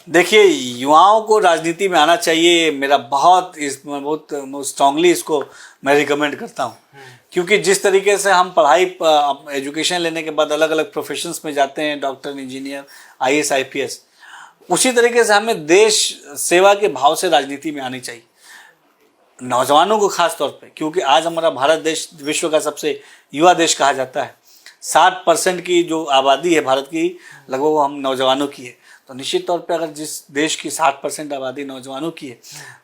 देखिए, युवाओं को राजनीति में आना चाहिए। मेरा बहुत स्ट्रांगली इसको मैं रिकमेंड करता हूँ, क्योंकि जिस तरीके से हम पढ़ाई एजुकेशन लेने के बाद अलग अलग प्रोफेशंस में जाते हैं, डॉक्टर, इंजीनियर, IAS, IPS, उसी तरीके से हमें देश सेवा के भाव से राजनीति में आनी चाहिए। नौजवानों को खास तौर पे, क्योंकि आज हमारा भारत देश विश्व का सबसे युवा देश कहा जाता है। 60% की जो आबादी है भारत की, लगभग वो हम नौजवानों की है। तो निश्चित तौर पे अगर जिस देश की 60% आबादी नौजवानों की है,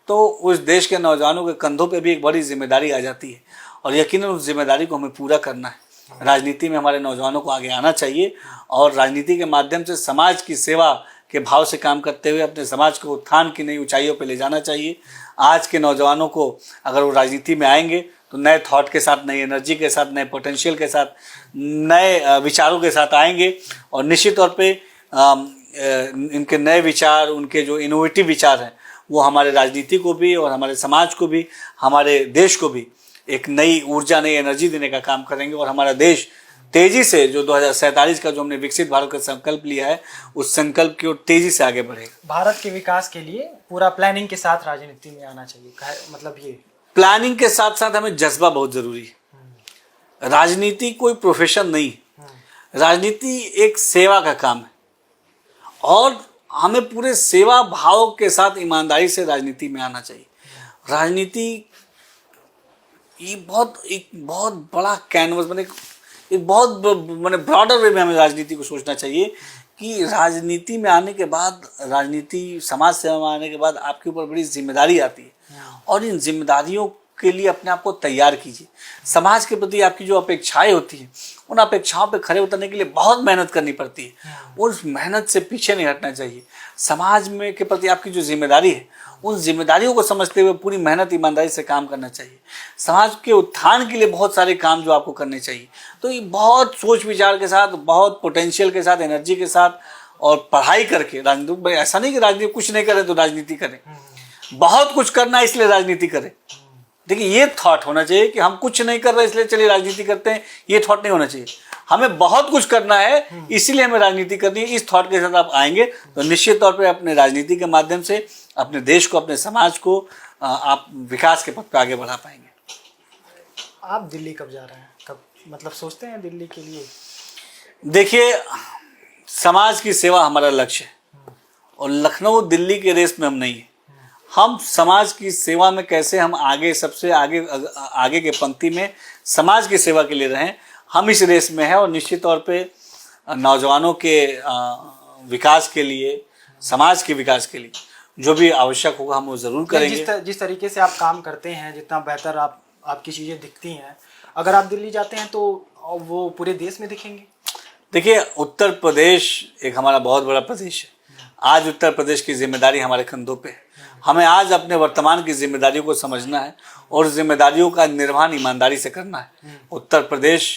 तो उस देश के नौजवानों के कंधों पे भी एक बड़ी जिम्मेदारी आ जाती है, और यकीनन उस जिम्मेदारी को हमें पूरा करना है। राजनीति में हमारे नौजवानों को आगे आना चाहिए, और राजनीति के माध्यम से समाज की सेवा के भाव से काम करते हुए अपने समाज को उत्थान की नई ऊंचाइयों पर ले जाना चाहिए। आज के नौजवानों को अगर वो राजनीति में आएंगे तो नए थॉट के साथ, नई एनर्जी के साथ, नए पोटेंशियल के साथ, नए विचारों के साथ आएंगे, और निश्चित तौर पे इनके नए विचार, उनके जो इनोवेटिव विचार हैं, वो हमारे राजनीति को भी और हमारे समाज को भी, हमारे देश को भी एक नई ऊर्जा, नई एनर्जी देने का काम करेंगे। और हमारा देश तेजी से जो 2047 का जो हमने विकसित भारत का संकल्प लिया है, उस संकल्प की ओर तेजी से आगे बढ़ेगा। भारत के विकास के लिए पूरा प्लानिंग के साथ राजनीति में आना चाहिए, मतलब ये प्लानिंग के साथ साथ हमें जज्बा बहुत जरूरी है। राजनीति कोई प्रोफेशन नहीं है, राजनीति एक सेवा का काम है, और हमें पूरे सेवा भाव के साथ ईमानदारी से राजनीति में आना चाहिए। राजनीति ये एक बहुत बड़ा कैनवस, मैंने एक बहुत मैंने ब्रॉडर वे में हमें राजनीति को सोचना चाहिए कि राजनीति में आने के बाद, राजनीति समाज सेवा में आने के बाद आपके ऊपर बड़ी जिम्मेदारी आती है, और इन जिम्मेदारियों के लिए अपने आप को तैयार कीजिए। समाज के प्रति आपकी जो अपेक्षाएं होती हैं, उन अपेक्षाओं पे खड़े उतरने के लिए बहुत मेहनत करनी पड़ती है, उस मेहनत से पीछे नहीं हटना चाहिए। समाज में के प्रति आपकी जो जिम्मेदारी है, उन जिम्मेदारियों को समझते हुए पूरी मेहनत ईमानदारी से काम करना चाहिए। समाज के उत्थान के लिए बहुत सारे काम जो आपको करने चाहिए। तो ये बहुत सोच विचार के साथ, बहुत पोटेंशियल के साथ, एनर्जी के साथ और पढ़ाई करके राजनीति, ऐसा नहीं कि राजनीति कुछ नहीं करें तो राजनीति करें, बहुत कुछ करना है इसलिए राजनीति करें। देखिए, ये थॉट होना चाहिए कि हम कुछ नहीं कर रहे इसलिए चलिए राजनीति करते हैं, ये थॉट नहीं होना चाहिए। हमें बहुत कुछ करना है इसीलिए हमें राजनीति करनी है। इस थॉट के साथ आप आएंगे तो निश्चित तौर पे अपने राजनीति के माध्यम से अपने देश को, अपने समाज को आप विकास के पथ पे आगे बढ़ा पाएंगे। आप दिल्ली कब जा रहे हैं, कब मतलब सोचते हैं दिल्ली के लिए? देखिए, समाज की सेवा हमारा लक्ष्य है, और लखनऊ दिल्ली के रेस में हम नहीं है। हम समाज की सेवा में कैसे हम आगे, सबसे आगे के पंक्ति में समाज की सेवा के लिए रहें, हम इस रेस में हैं। और निश्चित तौर पे नौजवानों के विकास के लिए, समाज के विकास के लिए जो भी आवश्यक होगा हम वो ज़रूर करेंगे। जिस तरीके से आप काम करते हैं, जितना बेहतर आपकी चीज़ें दिखती हैं, अगर आप दिल्ली जाते हैं तो वो पूरे देश में दिखेंगे। देखिए, उत्तर प्रदेश एक हमारा बहुत बड़ा प्रदेश है। आज उत्तर प्रदेश की जिम्मेदारी हमारे कंधों पे है। हमें आज अपने वर्तमान की जिम्मेदारियों को समझना है और जिम्मेदारियों का निर्वहन ईमानदारी से करना है। उत्तर प्रदेश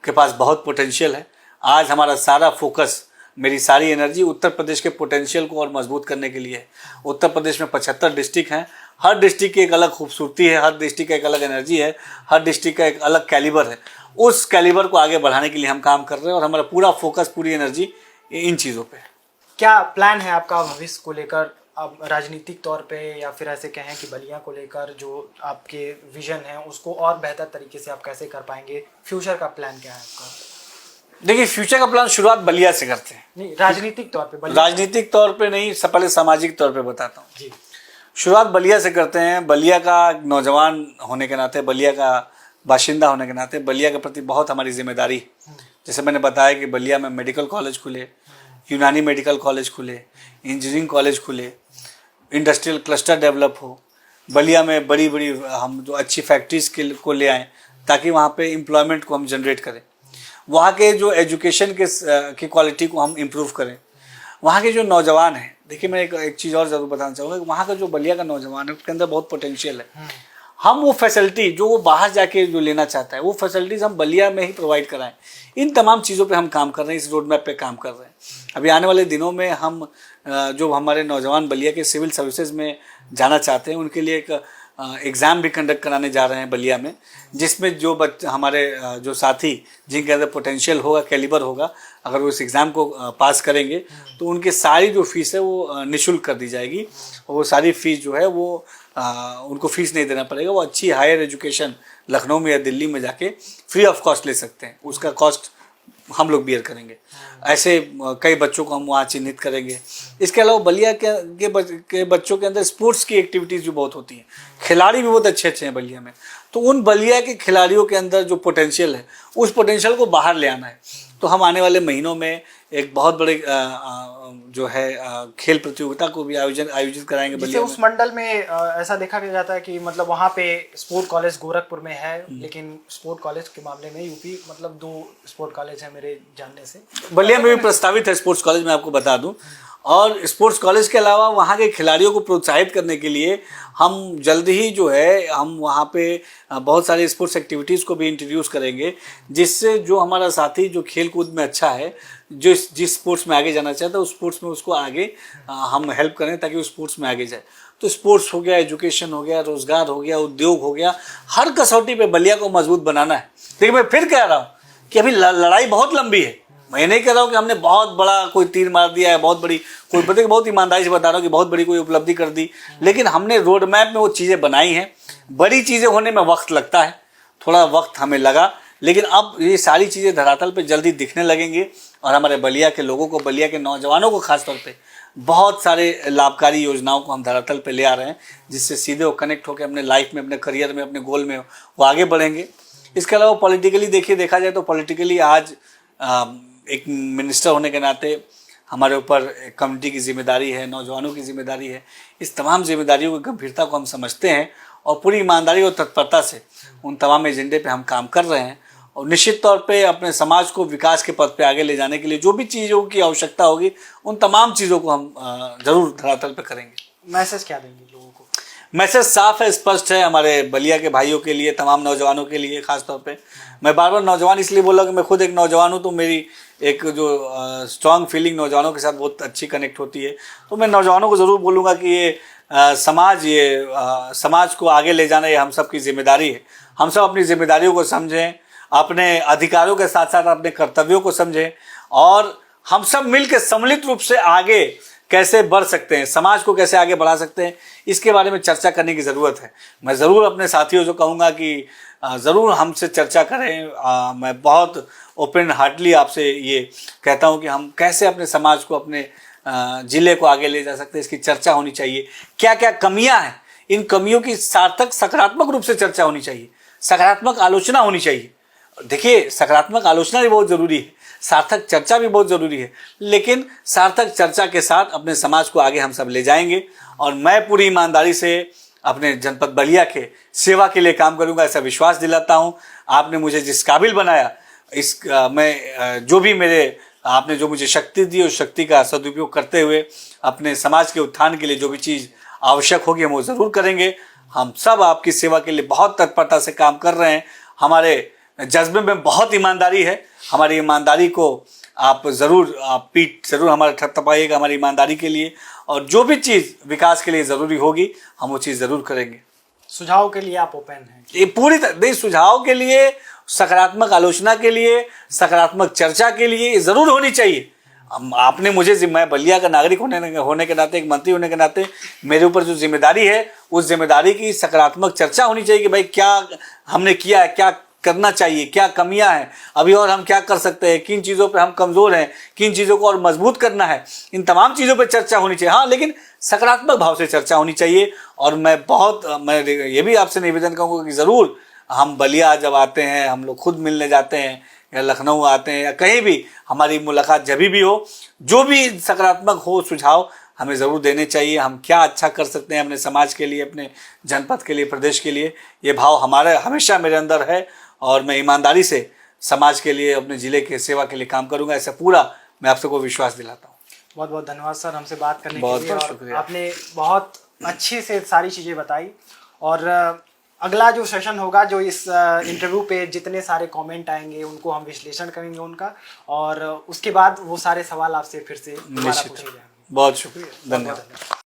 के पास बहुत पोटेंशियल है। आज हमारा सारा फोकस, मेरी सारी एनर्जी उत्तर प्रदेश के पोटेंशियल को और मजबूत करने के लिए है। उत्तर प्रदेश में 75 डिस्ट्रिक्ट हैं, हर डिस्ट्रिक्ट की एक अलग खूबसूरती है, हर डिस्ट्रिक्ट का एक अलग एनर्जी है, हर डिस्ट्रिक्ट का एक अलग कैलिबर है। उस कैलिबर को आगे बढ़ाने के लिए हम काम कर रहे हैं, और हमारा पूरा फोकस, पूरी एनर्जी इन चीज़ों पर है। क्या प्लान है आपका भविष्य को लेकर, अब राजनीतिक तौर पे, या फिर ऐसे कहें कि बलिया को लेकर जो आपके विजन है उसको और बेहतर तरीके से आप कैसे कर पाएंगे? फ्यूचर का प्लान क्या है आपका? देखिए, फ्यूचर का प्लान शुरुआत बलिया से करते हैं। नहीं, राजनीतिक तौर पे। राजनीतिक तौर पे नहीं, पहले सामाजिक तौर पे बताता हूँ जी। शुरुआत बलिया से करते हैं। बलिया का नौजवान होने के नाते, बलिया का बाशिंदा होने के नाते, बलिया के प्रति बहुत हमारी जिम्मेदारी है। जैसे मैंने बताया कि बलिया में मेडिकल कॉलेज खुले, यूनानी मेडिकल कॉलेज खुले, इंजीनियरिंग कॉलेज खुले, इंडस्ट्रियल क्लस्टर डेवलप हो, बलिया में बड़ी बड़ी हम जो अच्छी फैक्ट्रीज को ले आएँ ताकि वहाँ पे एम्प्लॉयमेंट को हम जनरेट करें, वहाँ के जो एजुकेशन की क्वालिटी को हम इम्प्रूव करें, वहाँ के जो नौजवान हैं। देखिए, मैं एक चीज़ और ज़रूर बताना चाहूँगा कि वहाँ का जो बलिया का नौजवान है उसके अंदर बहुत पोटेंशियल है। हम वो फैसिलिटी जो वो बाहर जाके जो लेना चाहता है, वो फैसिलिटीज़ हम बलिया में ही प्रोवाइड कराएं। इन तमाम चीज़ों पे हम काम कर रहे हैं, इस रोड मैप पे काम कर रहे हैं। अभी आने वाले दिनों में हम जो हमारे नौजवान बलिया के सिविल सर्विसेज में जाना चाहते हैं, उनके लिए एक एग्ज़ाम भी कंडक्ट कराने जा रहे हैं बलिया में, जिसमें जो हमारे जो साथी जिनके अंदर पोटेंशियल होगा, कैलिबर होगा, अगर वो इस एग्ज़ाम को पास करेंगे तो उनकी सारी जो फीस है वो निःशुल्क कर दी जाएगी। और वो सारी फीस जो है वो उनको फीस नहीं देना पड़ेगा। वो अच्छी हायर एजुकेशन लखनऊ में या दिल्ली में जाके फ्री ऑफ कॉस्ट ले सकते हैं। उसका कॉस्ट हम लोग बियर करेंगे। ऐसे कई बच्चों को हम वहाँ चिन्हित करेंगे। इसके अलावा बलिया के बच्चों के अंदर स्पोर्ट्स की एक्टिविटीज़ भी बहुत होती हैं, खिलाड़ी भी बहुत अच्छे अच्छे हैं बलिया में। तो उन बलिया के खिलाड़ियों के अंदर जो पोटेंशियल है, उस पोटेंशियल को बाहर ले आना है। तो हम आने वाले महीनों में एक बहुत बड़े जो है खेल प्रतियोगिता को भी आयोजित कराएंगे जिससे बलिया उस मंडल में ऐसा देखा जाता है कि मतलब वहाँ पे स्पोर्ट कॉलेज गोरखपुर में है, लेकिन स्पोर्ट कॉलेज के मामले में यूपी मतलब 2 स्पोर्ट कॉलेज है मेरे जानने से। बलिया में भी प्रस्तावित है स्पोर्ट्स कॉलेज, मैं आपको बता दूं। और स्पोर्ट्स कॉलेज के अलावा वहाँ के खिलाड़ियों को प्रोत्साहित करने के लिए हम जल्द ही जो है हम वहाँ पे बहुत सारे स्पोर्ट्स एक्टिविटीज़ को भी इंट्रोड्यूस करेंगे, जिससे जो हमारा साथी जो खेल कूद में अच्छा है, जो जिस स्पोर्ट्स में आगे जाना चाहता है उस स्पोर्ट्स में उसको आगे हम हेल्प करें ताकि उस स्पोर्ट्स में आगे जाए। तो स्पोर्ट्स हो गया, एजुकेशन हो गया, रोजगार हो गया, उद्योग हो गया, हर कसौटी पे बलिया को मजबूत बनाना है। देखिए मैं फिर कह रहा हूँ कि अभी लड़ाई बहुत लंबी है। मैं नहीं कह रहा हूँ कि हमने बहुत बड़ा कोई तीर मार दिया है, बहुत बड़ी कोई पता, बहुत ईमानदारी से बता रहा हूँ कि बहुत बड़ी कोई उपलब्धि कर दी, लेकिन हमने रोड मैप में वो चीज़ें बनाई हैं। बड़ी चीज़ें होने में वक्त लगता है, थोड़ा वक्त हमें लगा, लेकिन अब ये सारी चीज़ें धरातल पे जल्दी दिखने लगेंगी और हमारे बलिया के लोगों को, बलिया के नौजवानों को खासतौर पे बहुत सारे लाभकारी योजनाओं को हम धरातल पे ले आ रहे हैं, जिससे सीधे वो कनेक्ट होकर अपने लाइफ में, अपने करियर में, अपने गोल में वो आगे बढ़ेंगे। इसके अलावा पॉलिटिकली देखा जाए तो पॉलिटिकली आज एक मिनिस्टर होने के नाते हमारे ऊपर कम्युनिटी की जिम्मेदारी है, नौजवानों की जिम्मेदारी है। इस तमाम जिम्मेदारियों की गंभीरता को हम समझते हैं और पूरी ईमानदारी और तत्परता से उन तमाम एजेंडे पे हम काम कर रहे हैं। और निश्चित तौर पे अपने समाज को विकास के पथ पे आगे ले जाने के लिए जो भी चीज़ों की आवश्यकता होगी, उन तमाम चीज़ों को हम ज़रूर धरातल पे करेंगे। मैसेज क्या देंगे लोगों को? मैसेज साफ है, स्पष्ट है हमारे बलिया के भाइयों के लिए, तमाम नौजवानों के लिए। खास तौर पे मैं बार बार नौजवान इसलिए बोल रहा हूँ कि मैं खुद एक नौजवान हूँ, तो मेरी एक जो स्ट्रॉन्ग फीलिंग नौजवानों के साथ बहुत अच्छी कनेक्ट होती है। तो मैं नौजवानों को ज़रूर बोलूँगा कि ये समाज को आगे ले जाना ये हम सब की जिम्मेदारी है। हम सब अपनी जिम्मेदारियों को समझें, अपने अधिकारों के साथ साथ अपने कर्तव्यों को समझें और हम सब मिल के सम्मिलित रूप से आगे कैसे बढ़ सकते हैं, समाज को कैसे आगे बढ़ा सकते हैं, इसके बारे में चर्चा करने की ज़रूरत है। मैं ज़रूर अपने साथियों से कहूँगा कि ज़रूर हमसे चर्चा करें। मैं बहुत ओपन हार्टली आपसे ये कहता हूँ कि हम कैसे अपने समाज को, अपने ज़िले को आगे ले जा सकते हैं, इसकी चर्चा होनी चाहिए। क्या क्या कमियाँ हैं, इन कमियों की सार्थक सकारात्मक रूप से चर्चा होनी चाहिए, सकारात्मक आलोचना होनी चाहिए। देखिए सकारात्मक आलोचना भी बहुत ज़रूरी है, सार्थक चर्चा भी बहुत ज़रूरी है, लेकिन सार्थक चर्चा के साथ अपने समाज को आगे हम सब ले जाएंगे। और मैं पूरी ईमानदारी से अपने जनपद बलिया के सेवा के लिए काम करूंगा, ऐसा विश्वास दिलाता हूं। आपने मुझे जिस काबिल बनाया, मैं जो भी आपने जो मुझे शक्ति दी, उस शक्ति का सदुपयोग करते हुए अपने समाज के उत्थान के लिए जो भी चीज़ आवश्यक होगी हम वो ज़रूर करेंगे। हम सब आपकी सेवा के लिए बहुत तत्परता से काम कर रहे हैं। हमारे जज्बे में बहुत ईमानदारी है। हमारी ईमानदारी को आप ज़रूर पीठ ज़रूर हमारा थपथपाइएगा हमारी ईमानदारी के लिए, और जो भी चीज़ विकास के लिए ज़रूरी होगी हम वो चीज़ ज़रूर करेंगे। सुझाव के लिए आप ओपन हैं? ये पूरी तरह सुझाव के लिए, सकारात्मक आलोचना के लिए, सकारात्मक चर्चा के लिए ज़रूर होनी चाहिए। आपने मुझे, मैं बलिया का नागरिक होने के नाते, एक मंत्री होने के नाते मेरे ऊपर जो जिम्मेदारी है, उस जिम्मेदारी की सकारात्मक चर्चा होनी चाहिए कि भाई क्या हमने किया है, क्या करना चाहिए, क्या कमियां हैं अभी और हम क्या कर सकते हैं, किन चीज़ों पे हम कमज़ोर हैं, किन चीज़ों को और मजबूत करना है, इन तमाम चीज़ों पे चर्चा होनी चाहिए। हाँ, लेकिन सकारात्मक भाव से चर्चा होनी चाहिए। और मैं ये भी आपसे निवेदन करूँगा कि ज़रूर हम बलिया जब आते हैं, हम लोग खुद मिलने जाते हैं या लखनऊ आते हैं या कहीं भी हमारी मुलाकात जब भी हो, जो भी सकारात्मक हो सुझाव हमें ज़रूर देने चाहिए। हम क्या अच्छा कर सकते हैं अपने समाज के लिए, अपने जनपद के लिए, प्रदेश के लिए, ये भाव हमारे हमेशा मेरे अंदर है और मैं ईमानदारी से समाज के लिए, अपने ज़िले के सेवा के लिए काम करूंगा, ऐसा पूरा मैं आप सबको विश्वास दिलाता हूँ। बहुत बहुत धन्यवाद सर हमसे बात करने के लिए। बहुत शुक्रिया। आपने बहुत अच्छे से सारी चीज़ें बताई। और अगला जो सेशन होगा, जो इस इंटरव्यू पे जितने सारे कमेंट आएंगे उनको हम विश्लेषण करेंगे उनका, और उसके बाद वो सारे सवाल आपसे फिर से दोबारा पूछे जाएंगे। बहुत शुक्रिया, धन्यवाद।